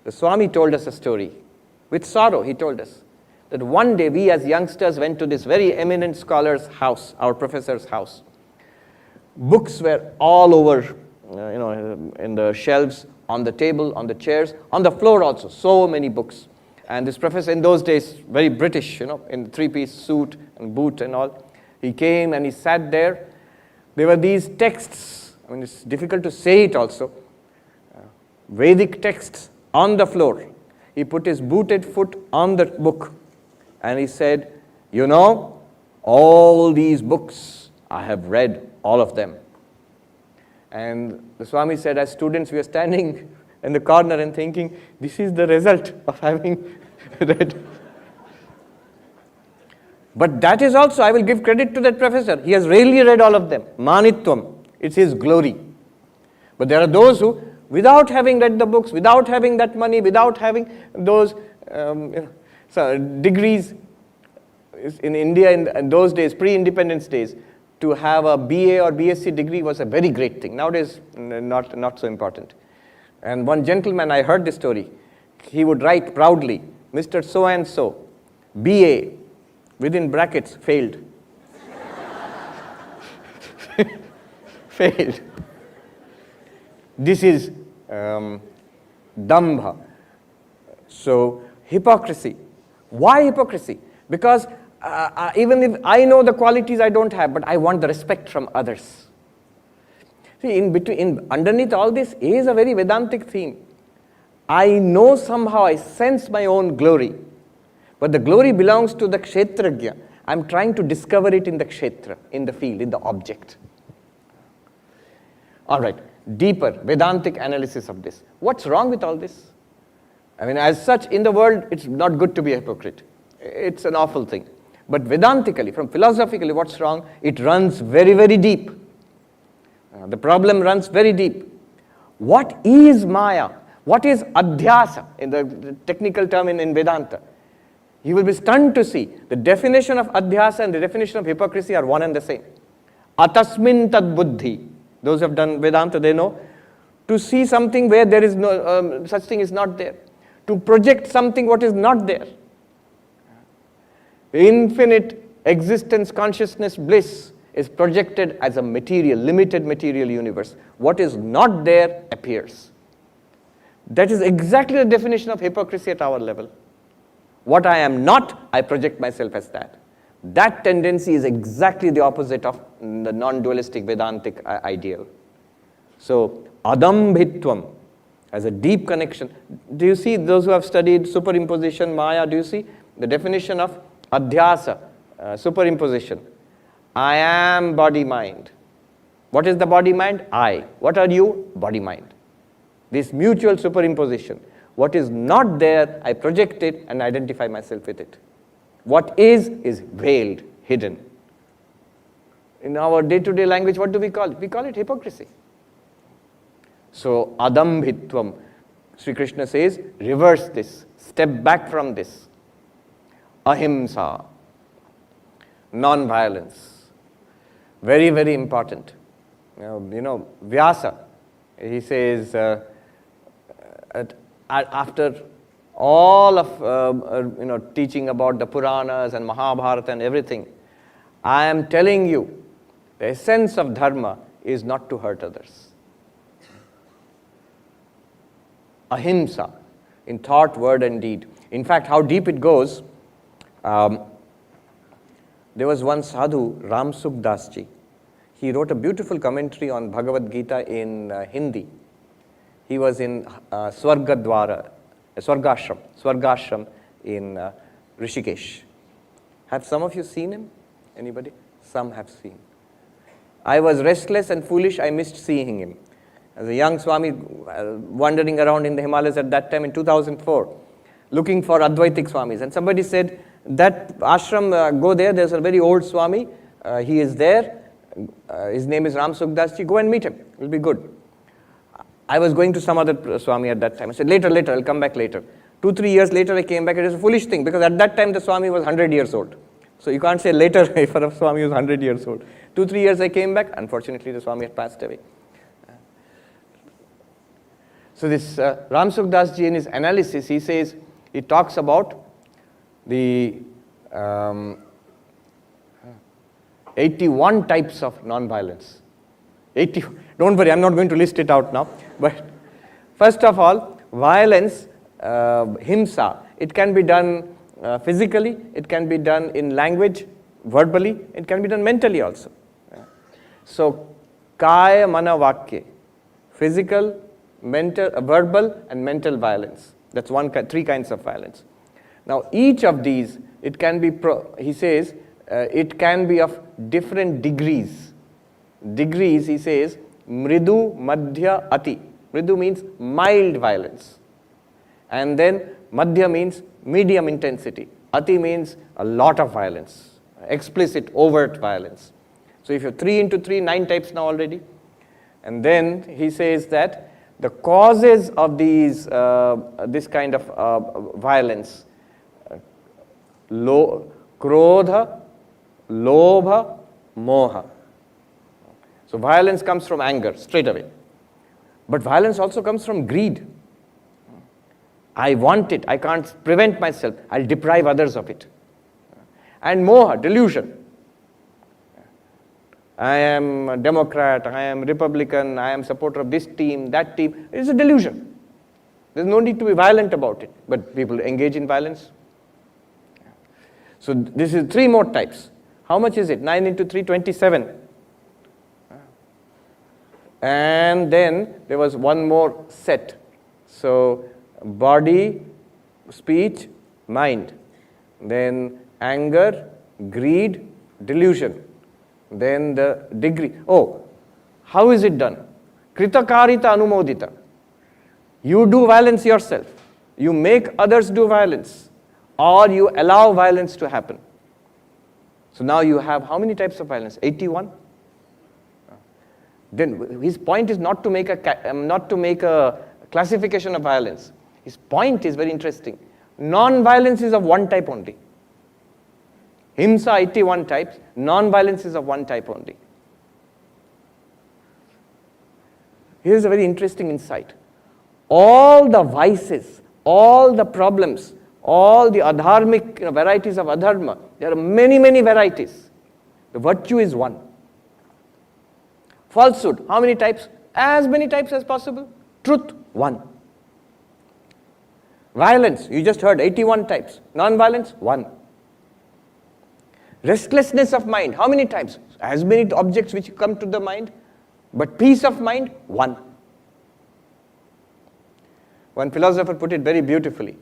the Swami told us a story. With sorrow, he told us that one day we as youngsters went to this very eminent scholar's house, our professor's house. Books were all over, in the shelves, on the table, on the chairs, on the floor also, so many books. And this professor in those days, very British, in three-piece suit and boot and all, he came and he sat there. There were these texts, it's difficult to say it also, Vedic texts on the floor. He put his booted foot on the book and he said, all these books, I have read all of them. And the Swami said, as students, we are standing in the corner and thinking, this is the result of having read. But that is also, I will give credit to that professor. He has really read all of them. Manitvam, it's his glory. But there are those who, without having read the books, without having that money, without having those degrees, in India in those days, pre-independence days, to have a BA or BSc degree was a very great thing. Nowadays, not so important. And one gentleman, I heard this story, he would write proudly, Mr. So-and-so, BA, within brackets, failed. Failed. This is Dambha. So, hypocrisy. Why hypocrisy? Because even if I know the qualities I don't have, but I want the respect from others. See, underneath all this is a very Vedantic theme. I know somehow, I sense my own glory, but the glory belongs to the Kshetrajna. I'm trying to discover it in the Kshetra, in the field, in the object. All right, deeper Vedantic analysis of this. What's wrong with all this? As such, in the world, it's not good to be a hypocrite. It's an awful thing. But Vedantically, from philosophically, what's wrong? It runs very, very deep. The problem runs very deep. What is Maya? What is Adhyasa, in the technical term in Vedanta? You will be stunned to see the definition of Adhyasa and the definition of hypocrisy are one and the same. Atasmin tad buddhi. Those who have done Vedanta, they know. To see something where there is no, such thing is not there. To project something what is not there. Infinite existence, consciousness, bliss is projected as a material, limited material universe. What is not there appears. That is exactly the definition of hypocrisy at our level. What I am not, I project myself as that. That tendency is exactly the opposite of the non-dualistic Vedantic ideal. So, adambhitvam has a deep connection. Do you see those who have studied superimposition, Maya, do you see the definition of Adhyasa, superimposition? I am body-mind. What is the body-mind? I. What are you? Body-mind. This mutual superimposition. What is not there, I project it and identify myself with it. What is veiled, hidden. In our day-to-day language, what do we call it? We call it hypocrisy. So, adambhitvam, Sri Krishna says, reverse this, step back from this. Ahimsa, non-violence, very, very important. Vyasa, he says, after all of teaching about the Puranas and Mahabharata and everything, I am telling you, the essence of dharma is not to hurt others. Ahimsa, in thought, word and deed. In fact, how deep it goes, there was one sadhu, Ram Sukdas ji. He wrote a beautiful commentary on Bhagavad Gita in Hindi. He was in Swargashram in Rishikesh. Have some of you seen him? Anybody? Some have seen. I was restless and foolish, I missed seeing him. As a young Swami wandering around in the Himalayas at that time in 2004, looking for Advaitic Swamis. And somebody said, that ashram, go there, there's a very old Swami, he is there, his name is Ram Sukdas ji, go and meet him, it will be good. I was going to some other Swami at that time. I said, later, I'll come back later. 2-3 years later, I came back. It was a foolish thing because at that time, the Swami was 100 years old. So you can't say later for a Swami who was 100 years old. 2-3 years I came back. Unfortunately, the Swami had passed away. So this Ram Sukdas ji in his analysis, he talks about the 81 types of non-violence. 80. Don't worry, I'm not going to list it out now. But first of all, violence, himsa, it can be done physically, it can be done in language, verbally, it can be done mentally also. So, kaya, mana, vakya, physical, mental, verbal and mental violence. That's three kinds of violence. Now, each of these, it can be, he says, it can be of different degrees. Degrees, he says, mridu, madhya, ati. Mridu means mild violence. And then madhya means medium intensity. Ati means a lot of violence, explicit, overt violence. So if you have 3 into 3, 9 types now already. And then he says that the causes of these, this kind of violence, krodha, lobha, moha. So violence comes from anger, straight away. But violence also comes from greed. I want it, I can't prevent myself, I'll deprive others of it. And moha, delusion. I am a Democrat, I am Republican, I am supporter of this team, that team. It's a delusion. There's no need to be violent about it. But people engage in violence. So this is 3 more types. How much is it? 9 into 3, 27. And then there was one more set. So body, speech, mind. Then anger, greed, delusion. Then the degree. Oh, how is it done? Kritakarita anumodita. You do violence yourself. You make others do violence. Or you allow violence to happen. So now you have how many types of violence? 81? Then his point is not to make a classification of violence. His point is very interesting. Non-violence is of one type only. Himsa 81 types, non-violence is of one type only. Here's a very interesting insight. All the vices, all the problems, all the adharmic varieties of adharma, there are many, many varieties. The virtue is one. Falsehood, how many types? As many types as possible. Truth, one. Violence, you just heard 81 types. Non-violence, one. Restlessness of mind, how many types? As many objects which come to the mind. But peace of mind, one. One philosopher put it very beautifully.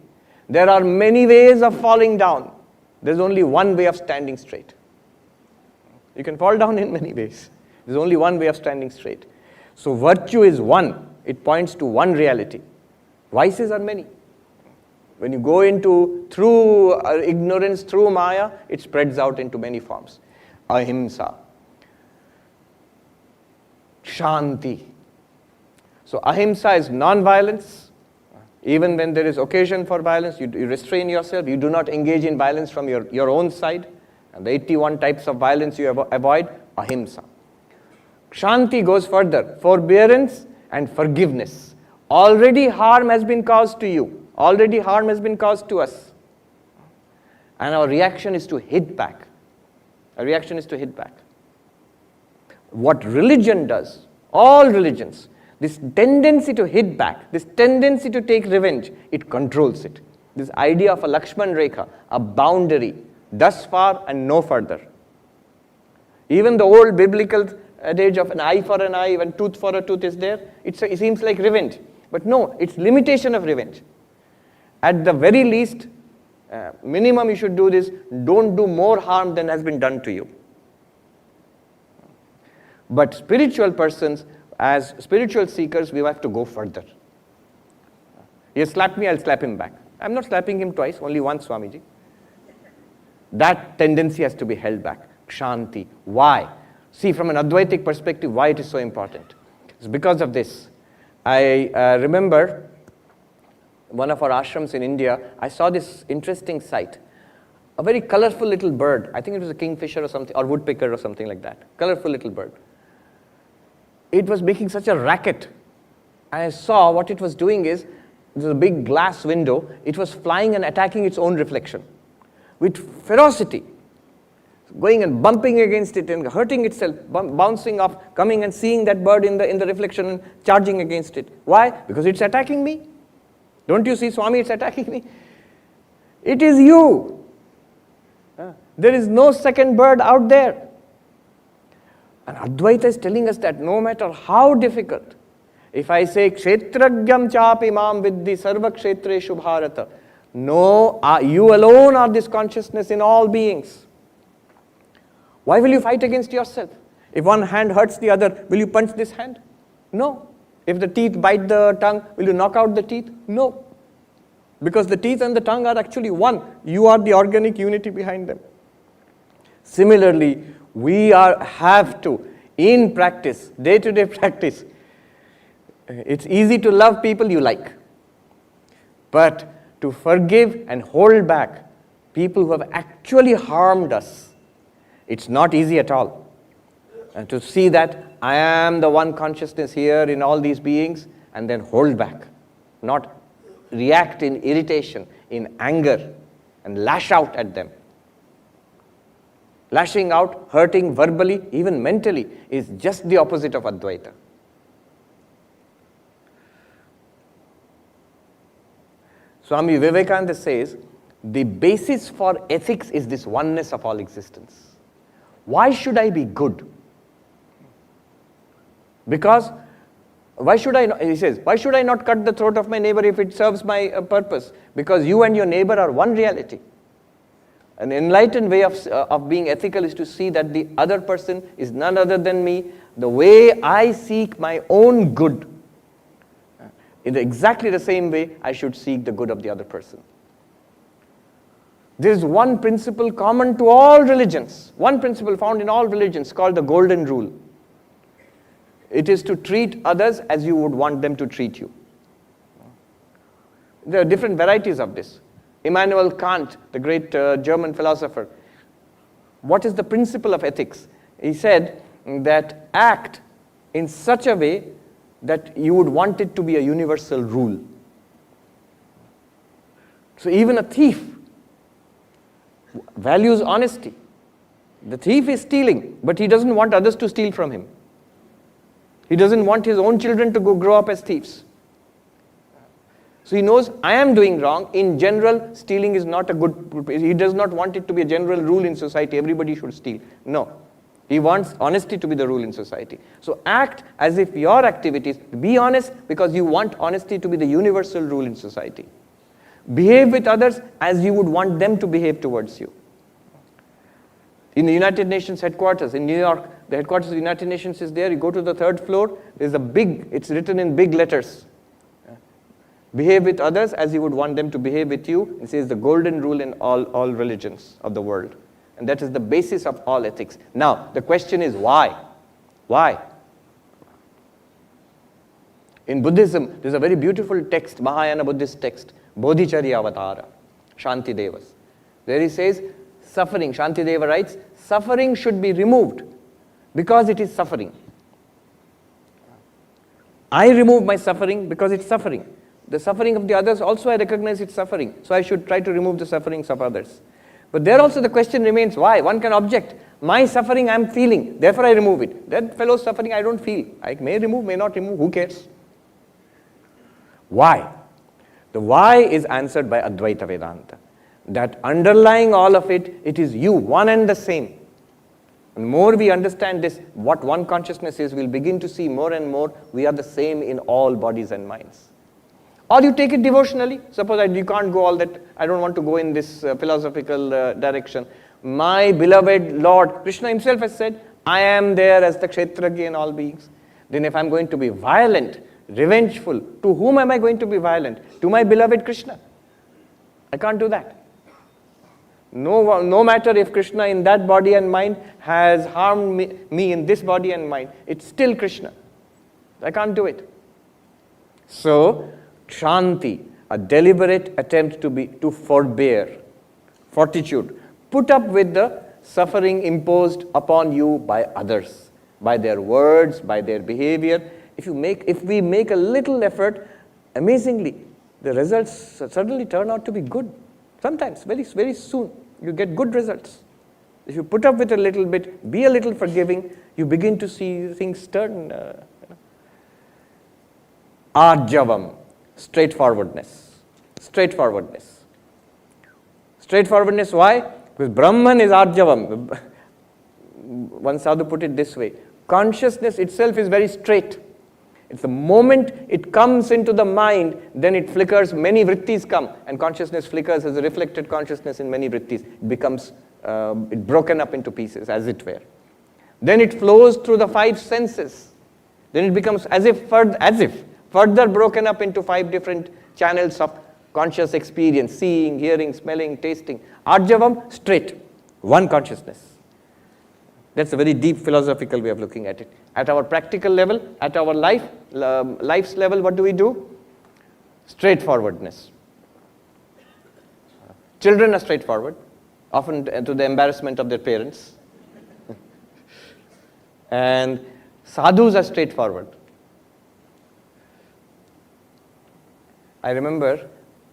There are many ways of falling down. There's only one way of standing straight. You can fall down in many ways. There's only one way of standing straight. So virtue is one. It points to one reality. Vices are many. When you go into, through ignorance, through maya, it spreads out into many forms. Ahimsa. Shanti. So ahimsa is non-violence. Even when there is occasion for violence, you restrain yourself. You do not engage in violence from your own side. And the 81 types of violence you avoid, ahimsa. Shanti goes further. Forbearance and forgiveness. Already harm has been caused to you. Already harm has been caused to us. And our reaction is to hit back. Our reaction is to hit back. What religion does, all religions, this tendency to hit back, this tendency to take revenge, it controls it. This idea of a Lakshman Rekha, a boundary, thus far and no further. Even the old biblical adage of an eye for an eye, and tooth for a tooth is there, it seems like revenge. But no, it's limitation of revenge. At the very least, minimum you should do this, don't do more harm than has been done to you. But spiritual persons, as spiritual seekers, we have to go further. He has slapped me, I'll slap him back. I'm not slapping him twice, only once, Swamiji. That tendency has to be held back. Kshanti. Why? See, from an Advaitic perspective, why it is so important. It's because of this. I remember one of our ashrams in India, I saw this interesting sight. A very colorful little bird. I think it was a kingfisher or something, or woodpecker or something like that. Colorful little bird. It was making such a racket. I saw what it was doing is, there was a big glass window. It was flying and attacking its own reflection with ferocity, going and bumping against it and hurting itself, bouncing off, coming and seeing that bird in the reflection and charging against it. Why? Because it's attacking me. Don't you see, Swami, it's attacking me? It is you. There is no second bird out there. And Advaita is telling us that no matter how difficult, if I say, Kshetragyam chapi mam viddhi sarva kshetreshu bharata, no, you alone are this consciousness in all beings. Why will you fight against yourself? If one hand hurts the other, will you punch this hand? No. If the teeth bite the tongue, will you knock out the teeth? No. Because the teeth and the tongue are actually one. You are the organic unity behind them. Similarly, we have to, in practice, day-to-day practice, it's easy to love people you like. But to forgive and hold back people who have actually harmed us, it's not easy at all. And to see that I am the one consciousness here in all these beings, and then hold back, not react in irritation, in anger, and lash out at them. Lashing out, hurting verbally, even mentally, is just the opposite of Advaita. Swami Vivekananda says, the basis for ethics is this oneness of all existence. Why should I be good? Because, why should I not, he says, why should I not cut the throat of my neighbor if it serves my purpose? Because you and your neighbor are one reality. An enlightened way of being ethical is to see that the other person is none other than me. The way I seek my own good, in exactly the same way I should seek the good of the other person. There is one principle common to all religions, one principle found in all religions called the golden rule. It is to treat others as you would want them to treat you. There are different varieties of this. Immanuel Kant, the great German philosopher, what is the principle of ethics? He said that act in such a way that you would want it to be a universal rule. So even a thief values honesty. The thief is stealing, but he doesn't want others to steal from him. He doesn't want his own children to grow up as thieves. So he knows, I am doing wrong. In general, stealing is not a good, he does not want it to be a general rule in society, everybody should steal. No. He wants honesty to be the rule in society. So act as if your activities, be honest because you want honesty to be the universal rule in society. Behave with others as you would want them to behave towards you. In the United Nations headquarters in New York, the headquarters of the United Nations is there. You go to the third floor, there's a big, it's written in big letters. Behave with others as you would want them to behave with you. It says the golden rule in all religions of the world. And that is the basis of all ethics. Now, the question is why? Why? In Buddhism, there's a very beautiful text, Mahayana Buddhist text, Bodhicharya Avatara, Shantidevas. There he says, suffering, Shantideva writes, suffering should be removed because it is suffering. I remove my suffering because it's suffering. The suffering of the others also I recognize it's suffering. So I should try to remove the sufferings of others. But there also the question remains why? One can object. My suffering I am feeling, therefore I remove it. That fellow's suffering I don't feel. I may remove, may not remove, who cares? Why? The why is answered by Advaita Vedanta. That underlying all of it, it is you, one and the same. And the more we understand this, what one consciousness is, we'll begin to see more and more we are the same in all bodies and minds. Or you take it devotionally. Suppose you can't go all that, I don't want to go in this philosophical direction. My beloved Lord, Krishna himself has said, I am there as the Kshetragya in all beings. Then if I'm going to be violent, revengeful, to whom am I going to be violent? To my beloved Krishna. I can't do that. No matter if Krishna in that body and mind has harmed me in this body and mind, it's still Krishna. I can't do it. So, Shanti, a deliberate attempt to forbear, fortitude, put up with the suffering imposed upon you by others, by their words, by their behavior. If we make a little effort, amazingly, the results suddenly turn out to be good. Sometimes, very, very soon, you get good results. If you put up with a little bit, be a little forgiving, you begin to see things turn. Arjavam, straightforwardness. Straightforwardness. Straightforwardness, why? Because Brahman is Arjavam. One sadhu put it this way: consciousness itself is very straight. It's the moment it comes into the mind, then it flickers, many vrittis come, and consciousness flickers as a reflected consciousness in many vrittis. It becomes broken up into pieces, as it were. Then it flows through the 5 senses. Then it becomes as if further broken up into 5 different channels of conscious experience: seeing, hearing, smelling, tasting. Arjavam, straight, one consciousness. That's a very deep philosophical way of looking at it. At our practical level, at our life's level, what do? Straightforwardness. Children are straightforward, often to the embarrassment of their parents. And sadhus are straightforward. I remember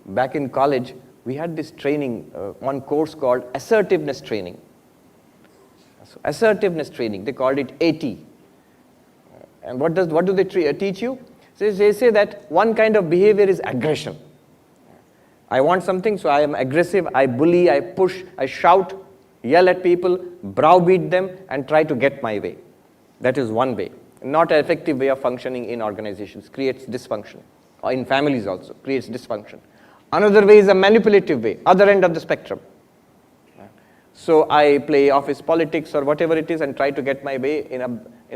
back in college, we had this training, one course called assertiveness training. So assertiveness training, they called it AT. And what do they teach you? So they say that one kind of behavior is aggression. I want something, so I am aggressive, I bully, I push, I shout, yell at people, browbeat them, and try to get my way. That is one way. Not an effective way of functioning in organizations, creates dysfunction. Or in families also, creates dysfunction. Another way is a manipulative way, other end of the spectrum. So I play office politics or whatever it is and try to get my way in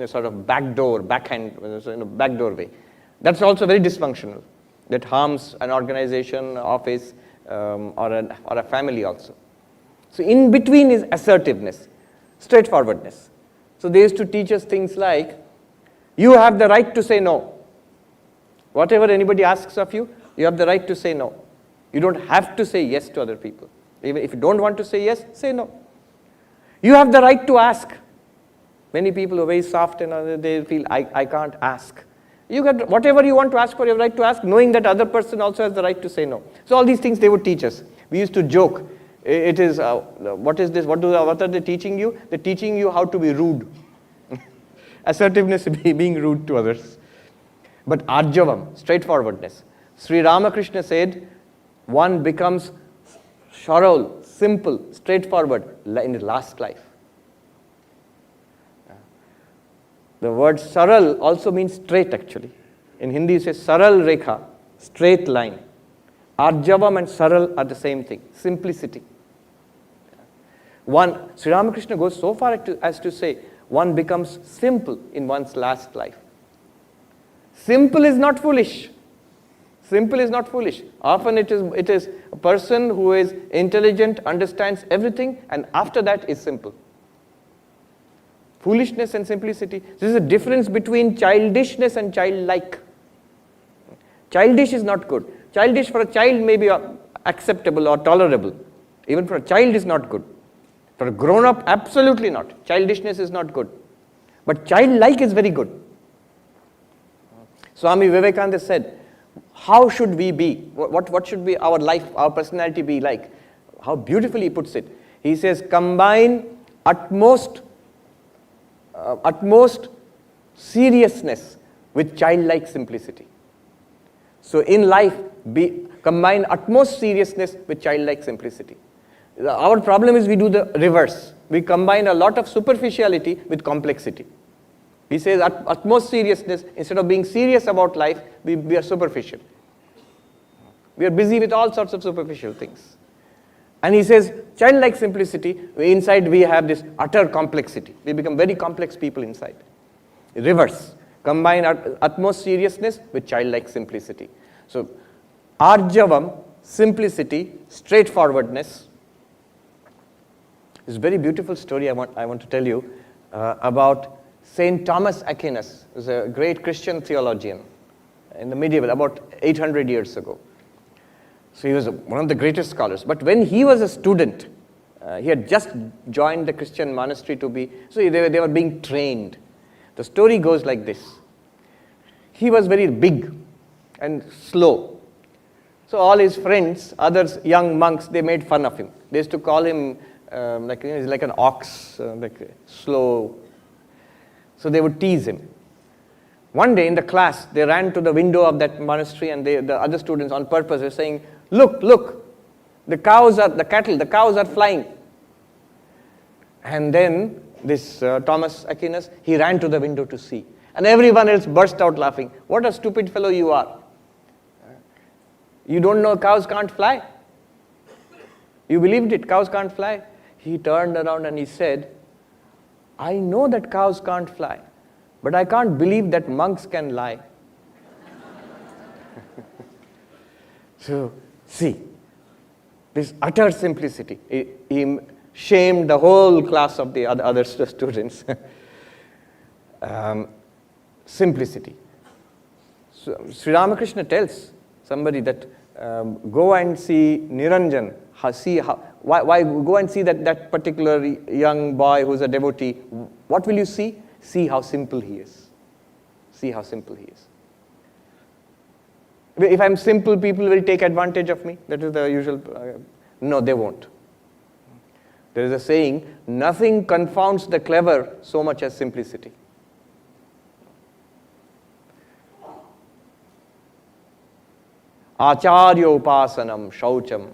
a sort of backdoor way. That's also very dysfunctional. That harms an organization, office, or a family also. So in between is assertiveness, straightforwardness. So they used to teach us things like, you have the right to say no. Whatever anybody asks of you, you have the right to say no. You don't have to say yes to other people. Even if you don't want to say yes, say no. You have the right to ask. Many people are very soft and they feel, I can't ask. You got whatever you want to ask for, you have right to ask, knowing that other person also has the right to say no. So all these things they would teach us. We used to joke. It is, what is this? What are they teaching you? They're teaching you how to be rude. Assertiveness is being rude to others. But Arjavam, straightforwardness. Sri Ramakrishna said, one becomes Sharal, simple, straightforward in the last life. The word Saral also means straight actually. In Hindi it says Saral Rekha, straight line. Arjavam and Saral are the same thing, simplicity. Sri Ramakrishna goes so far as to say, one becomes simple in one's last life. Simple is not foolish. Simple is not foolish. Often it is a person who is intelligent, understands everything, and after that is simple. Foolishness and simplicity. This is a difference between childishness and childlike. Childish is not good. Childish for a child may be acceptable or tolerable. Even for a child is not good. For a grown-up, absolutely not. Childishness is not good. But childlike is very good. Swami Vivekananda said, how should we be? What should be our life, our personality be like? How beautifully he puts it. He says, combine utmost seriousness with childlike simplicity. So in life, combine utmost seriousness with childlike simplicity. Our problem is we do the reverse. We combine a lot of superficiality with complexity. He says utmost seriousness, instead of being serious about life, we are superficial. We are busy with all sorts of superficial things. And he says, childlike simplicity, inside we have this utter complexity. We become very complex people inside. Reverse. Combine utmost seriousness with childlike simplicity. So, Arjavam, simplicity, straightforwardness. It's a very beautiful story I want to tell you about Saint Thomas Aquinas, who's a great Christian theologian. in the medieval, about 800 years ago. So he was one of the greatest scholars. But when he was a student, he had just joined the Christian monastery to be, so they were being trained. The story goes like this. He was very big and slow. So all his friends, others, young monks, they made fun of him. They used to call him he's like an ox, like slow. So they would tease him. One day in the class, they ran to the window of that monastery, and the other students on purpose were saying, look, the cows are flying. And then this Thomas Aquinas, he ran to the window to see. And everyone else burst out laughing. What a stupid fellow you are. You don't know cows can't fly? You believed it, cows can't fly? He turned around and he said, I know that cows can't fly, but I can't believe that monks can lie. So, see, this utter simplicity. He shamed the whole class of the other students. Simplicity. So, Sri Ramakrishna tells somebody that go and see Niranjan, why go and see that particular young boy who's a devotee. What will you see? See how simple he is. See how simple he is. If I'm simple, people will take advantage of me. That is the usual. No, they won't. There is a saying, nothing confounds the clever so much as simplicity. Acharya upasanam shaucham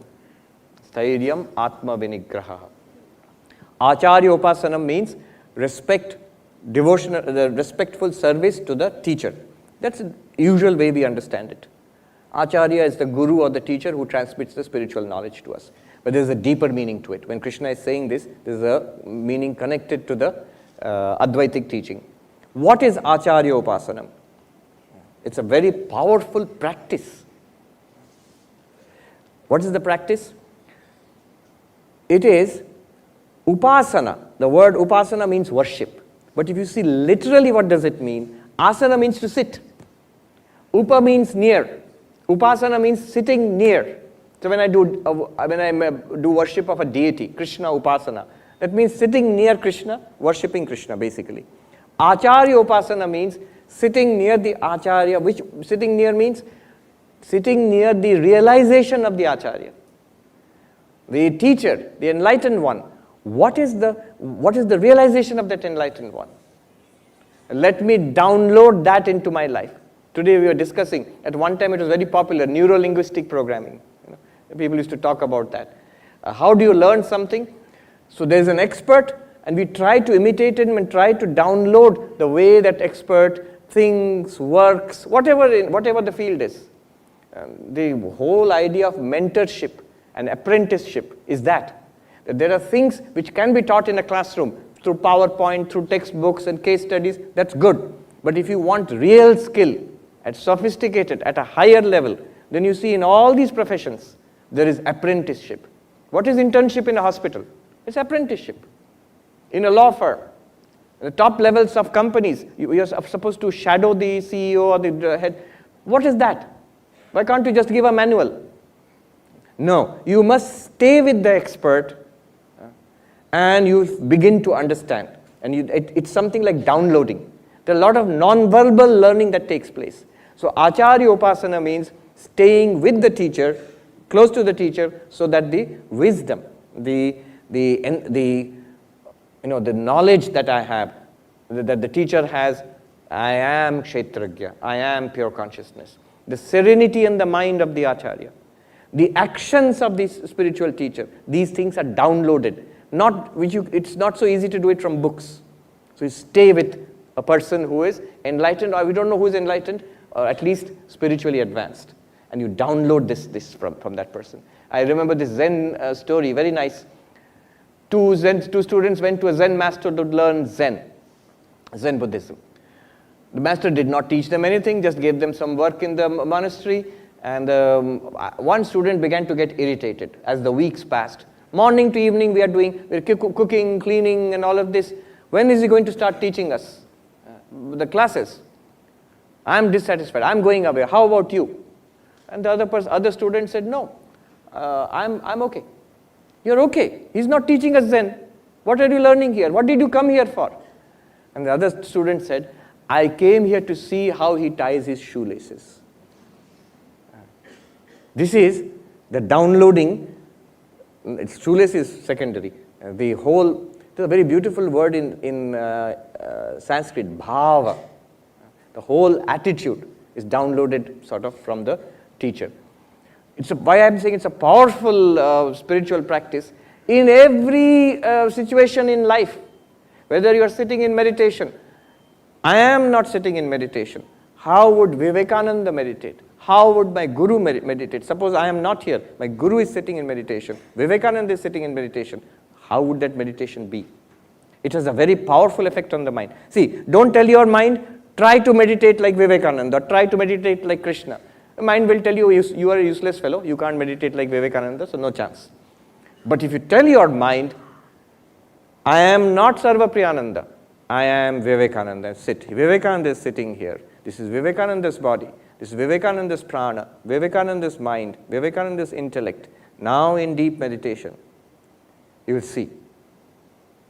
stairyam atma vinigraha. Acharya upasanam means respect, devotional, respectful service to the teacher. That's the usual way we understand it. Acharya is the guru or the teacher who transmits the spiritual knowledge to us. But there is a deeper meaning to it. When Krishna is saying this, there is a meaning connected to the Advaitic teaching. What is Acharya upasanam? It's a very powerful practice. What is the practice? It is upasana. The word upasana means worship. But if you see literally what does it mean? Asana means to sit. Upa means near. Upasana means sitting near. So when I do worship of a deity, Krishna upasana, that means sitting near Krishna, worshipping Krishna basically. Acharya upasana means sitting near the Acharya, which sitting near means sitting near the realization of the Acharya. The teacher, the enlightened one. What is the realization of that enlightened one? Let me download that into my life. Today we were discussing, at one time it was very popular, neuro-linguistic programming. People used to talk about that. How do you learn something? So there's an expert, and we try to imitate him and try to download the way that expert thinks, works, whatever the field is. The whole idea of mentorship and apprenticeship is that there are things which can be taught in a classroom through PowerPoint, through textbooks and case studies. That's good. But if you want real skill, at sophisticated, at a higher level, then you see in all these professions, there is apprenticeship. What is internship in a hospital? It's apprenticeship. In a law firm, the top levels of companies, you're supposed to shadow the CEO or the head. What is that? Why can't you just give a manual? No, you must stay with the expert and you begin to understand. And it's something like downloading. There are a lot of non-verbal learning that takes place. So Acharya Upasana means staying with the teacher, close to the teacher, so that the wisdom, the knowledge that I have, that the teacher has, I am Kshetragya, I am pure consciousness. The serenity in the mind of the Acharya, the actions of this spiritual teacher, these things are downloaded. It's not so easy to do it from books. So you stay with a person who is enlightened, or we don't know who is enlightened, or at least spiritually advanced. And you download this from that person. I remember this Zen story, very nice. Two students went to a Zen master to learn Zen Buddhism. The master did not teach them anything, just gave them some work in the monastery. And one student began to get irritated as the weeks passed. Morning to evening we're cooking, cleaning and all of this. When is he going to start teaching us the classes? I'm dissatisfied. I'm going away. How about you? And the other student said, no, I'm okay. You're okay. He's not teaching us Zen. What are you learning here? What did you come here for? And the other student said, I came here to see how he ties his shoelaces. This is the downloading. Shoelace is secondary. The whole, it's a very beautiful word in Sanskrit, bhava. The whole attitude is downloaded sort of from the teacher. Why I'm saying it's a powerful spiritual practice in every situation in life. Whether you are sitting in meditation, I am not sitting in meditation. How would Vivekananda meditate? How would my Guru meditate? Suppose I am not here. My Guru is sitting in meditation. Vivekananda is sitting in meditation. How would that meditation be? It has a very powerful effect on the mind. See, don't tell your mind, try to meditate like Vivekananda, try to meditate like Krishna. The mind will tell you, you are a useless fellow, you can't meditate like Vivekananda, so no chance. But if you tell your mind, I am not Sarvapriyananda, I am Vivekananda, Vivekananda is sitting here. This is Vivekananda's body, this is Vivekananda's prana, Vivekananda's mind, Vivekananda's intellect. Now in deep meditation, you will see.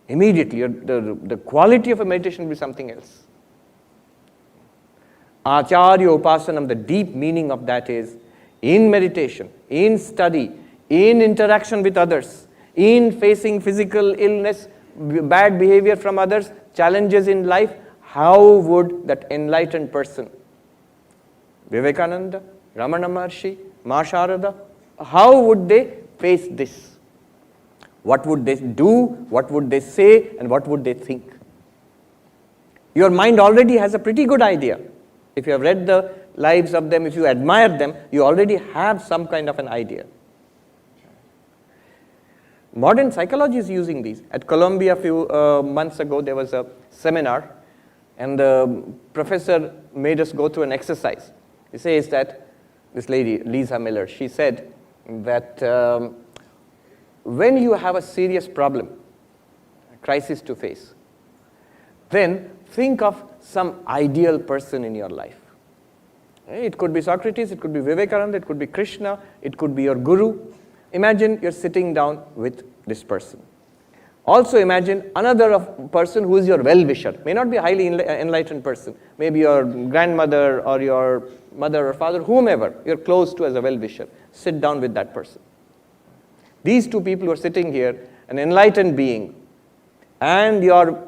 Immediately, the quality of a meditation will be something else. Acharya Upasanam, the deep meaning of that is, in meditation, in study, in interaction with others, in facing physical illness, bad behavior from others, challenges in life, how would that enlightened person, Vivekananda, Ramana Maharshi, Ma Sharada, how would they face this? What would they do, what would they say, and what would they think? Your mind already has a pretty good idea. If you have read the lives of them, if you admire them, you already have some kind of an idea. Modern psychology is using these. At Columbia a few months ago, there was a seminar, and the professor made us go through an exercise. He says that, this lady, Lisa Miller, she said that when you have a serious problem, a crisis to face, then think of some ideal person in your life. It could be Socrates, it could be Vivekananda, it could be Krishna, it could be your Guru. Imagine you're sitting down with this person. Also imagine another person who is your well-wisher. May not be a highly enlightened person. Maybe your grandmother or your mother or father, whomever you're close to as a well-wisher. Sit down with that person. These two people who are sitting here, an enlightened being, and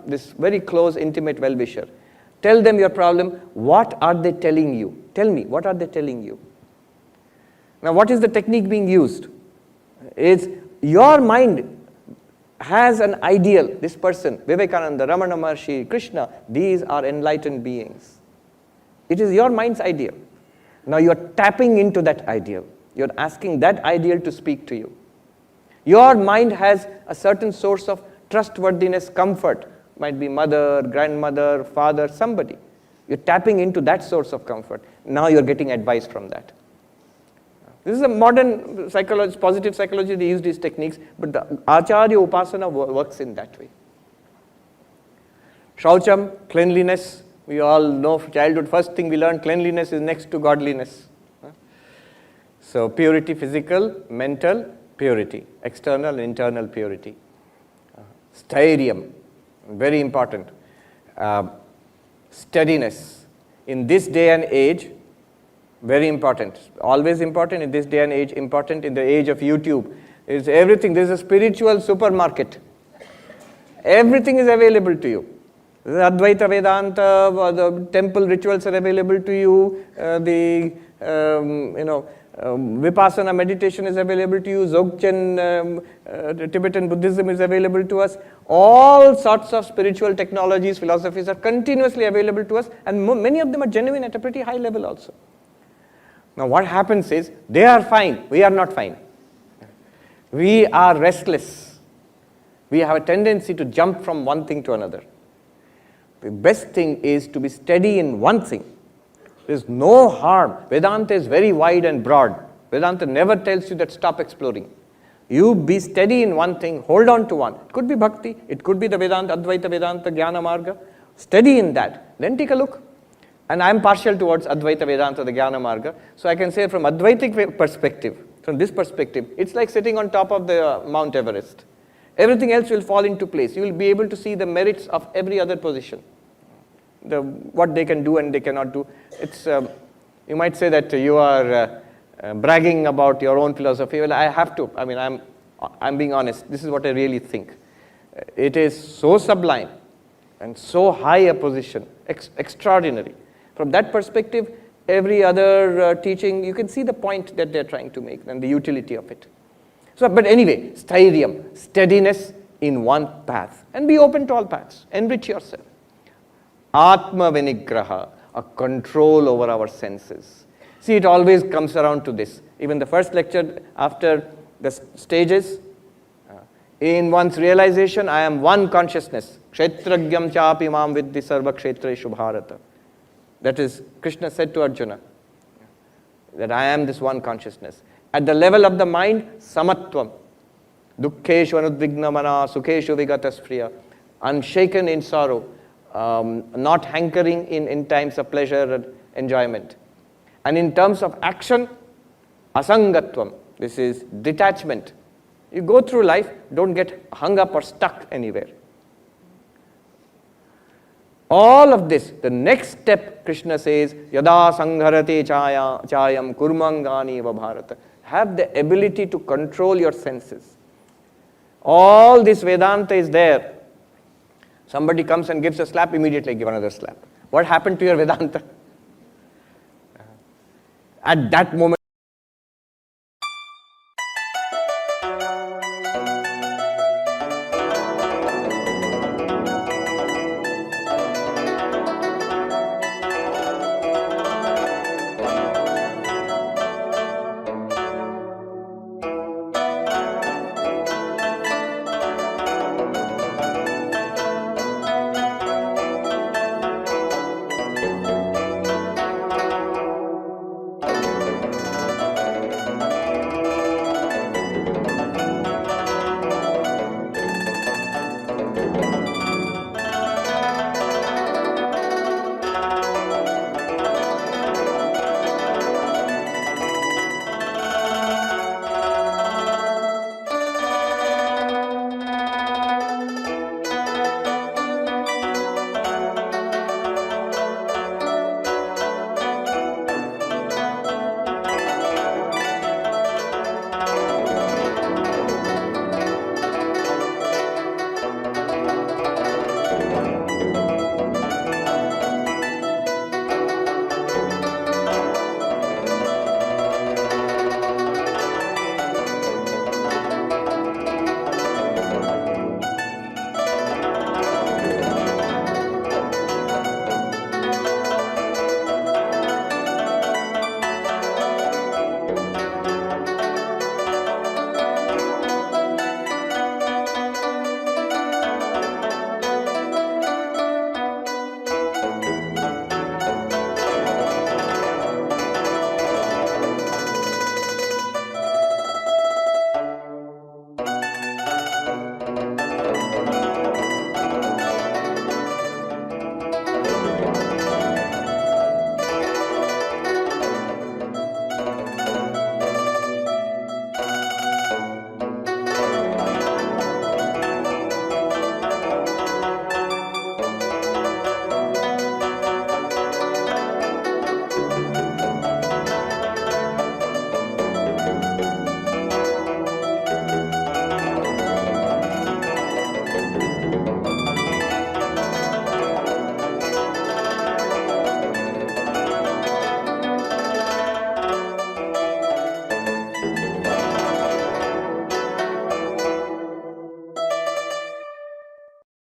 this very close, intimate well-wisher. Tell them your problem. What are they telling you? Tell me, what are they telling you? Now, what is the technique being used? It's your mind has an ideal. This person, Vivekananda, Ramana Maharshi, Krishna, these are enlightened beings. It is your mind's ideal. Now, you're tapping into that ideal. You're asking that ideal to speak to you. Your mind has a certain source of trustworthiness, comfort. Might be mother, grandmother, father, somebody. You're tapping into that source of comfort. Now you're getting advice from that. This is a modern psychology, positive psychology, they use these techniques, but the Acharya Upasana works in that way. Shaucham, cleanliness. We all know from childhood, first thing we learn, cleanliness is next to godliness. So purity, physical, mental, purity, external and internal purity. Stairyam, very important. Steadiness. In this day and age, very important. Always important in this day and age, important in the age of YouTube. It's everything. There's a spiritual supermarket. Everything is available to you. The Advaita Vedanta, the temple rituals are available to you. Vipassana meditation is available to you. Dzogchen, Tibetan Buddhism is available to us. All sorts of spiritual technologies, philosophies are continuously available to us, and many of them are genuine at a pretty high level also. Now what happens is, they are fine, we are not fine. We are restless. We have a tendency to jump from one thing to another. The best thing is to be steady in one thing. There is no harm. Vedanta is very wide and broad. Vedanta never tells you that stop exploring. You be steady in one thing, hold on to one. It could be bhakti, it could be the Vedanta, Advaita Vedanta, Jnana Marga. Steady in that. Then take a look. And I'm partial towards Advaita Vedanta, the Jnana Marga. So I can say from Advaitic perspective, from this perspective, it's like sitting on top of the Mount Everest. Everything else will fall into place. You will be able to see the merits of every other position. What they can do and they cannot do. It's, you might say that you are bragging about your own philosophy. Well, I have to. I mean, I'm being honest. This is what I really think. It is so sublime and so high a position, extraordinary. From that perspective, every other teaching, you can see the point that they're trying to make and the utility of it. So, but anyway, stairyam, steadiness in one path. And be open to all paths. Enrich yourself. Atma vinigraha, a control over our senses. See, it always comes around to this. Even the first lecture, after the stages, in one's realization, I am one consciousness. Kshetragyam chapi mam viddhi sarva kshetreshu bharata. That is, Krishna said to Arjuna, that I am this one consciousness. At the level of the mind, samatvam. Dukkheshu anudvignamana, sukheshu vigataspriya. Unshaken in sorrow, not hankering in times of pleasure and enjoyment. And in terms of action, asangatvam. This is detachment. You go through life, don't get hung up or stuck anywhere. All of this, the next step, Krishna says, yada sangharate chayam kurmangani va bharata. Have the ability to control your senses. All this Vedanta is there. Somebody comes and gives a slap, immediately give another slap. What happened to your Vedanta? At that moment,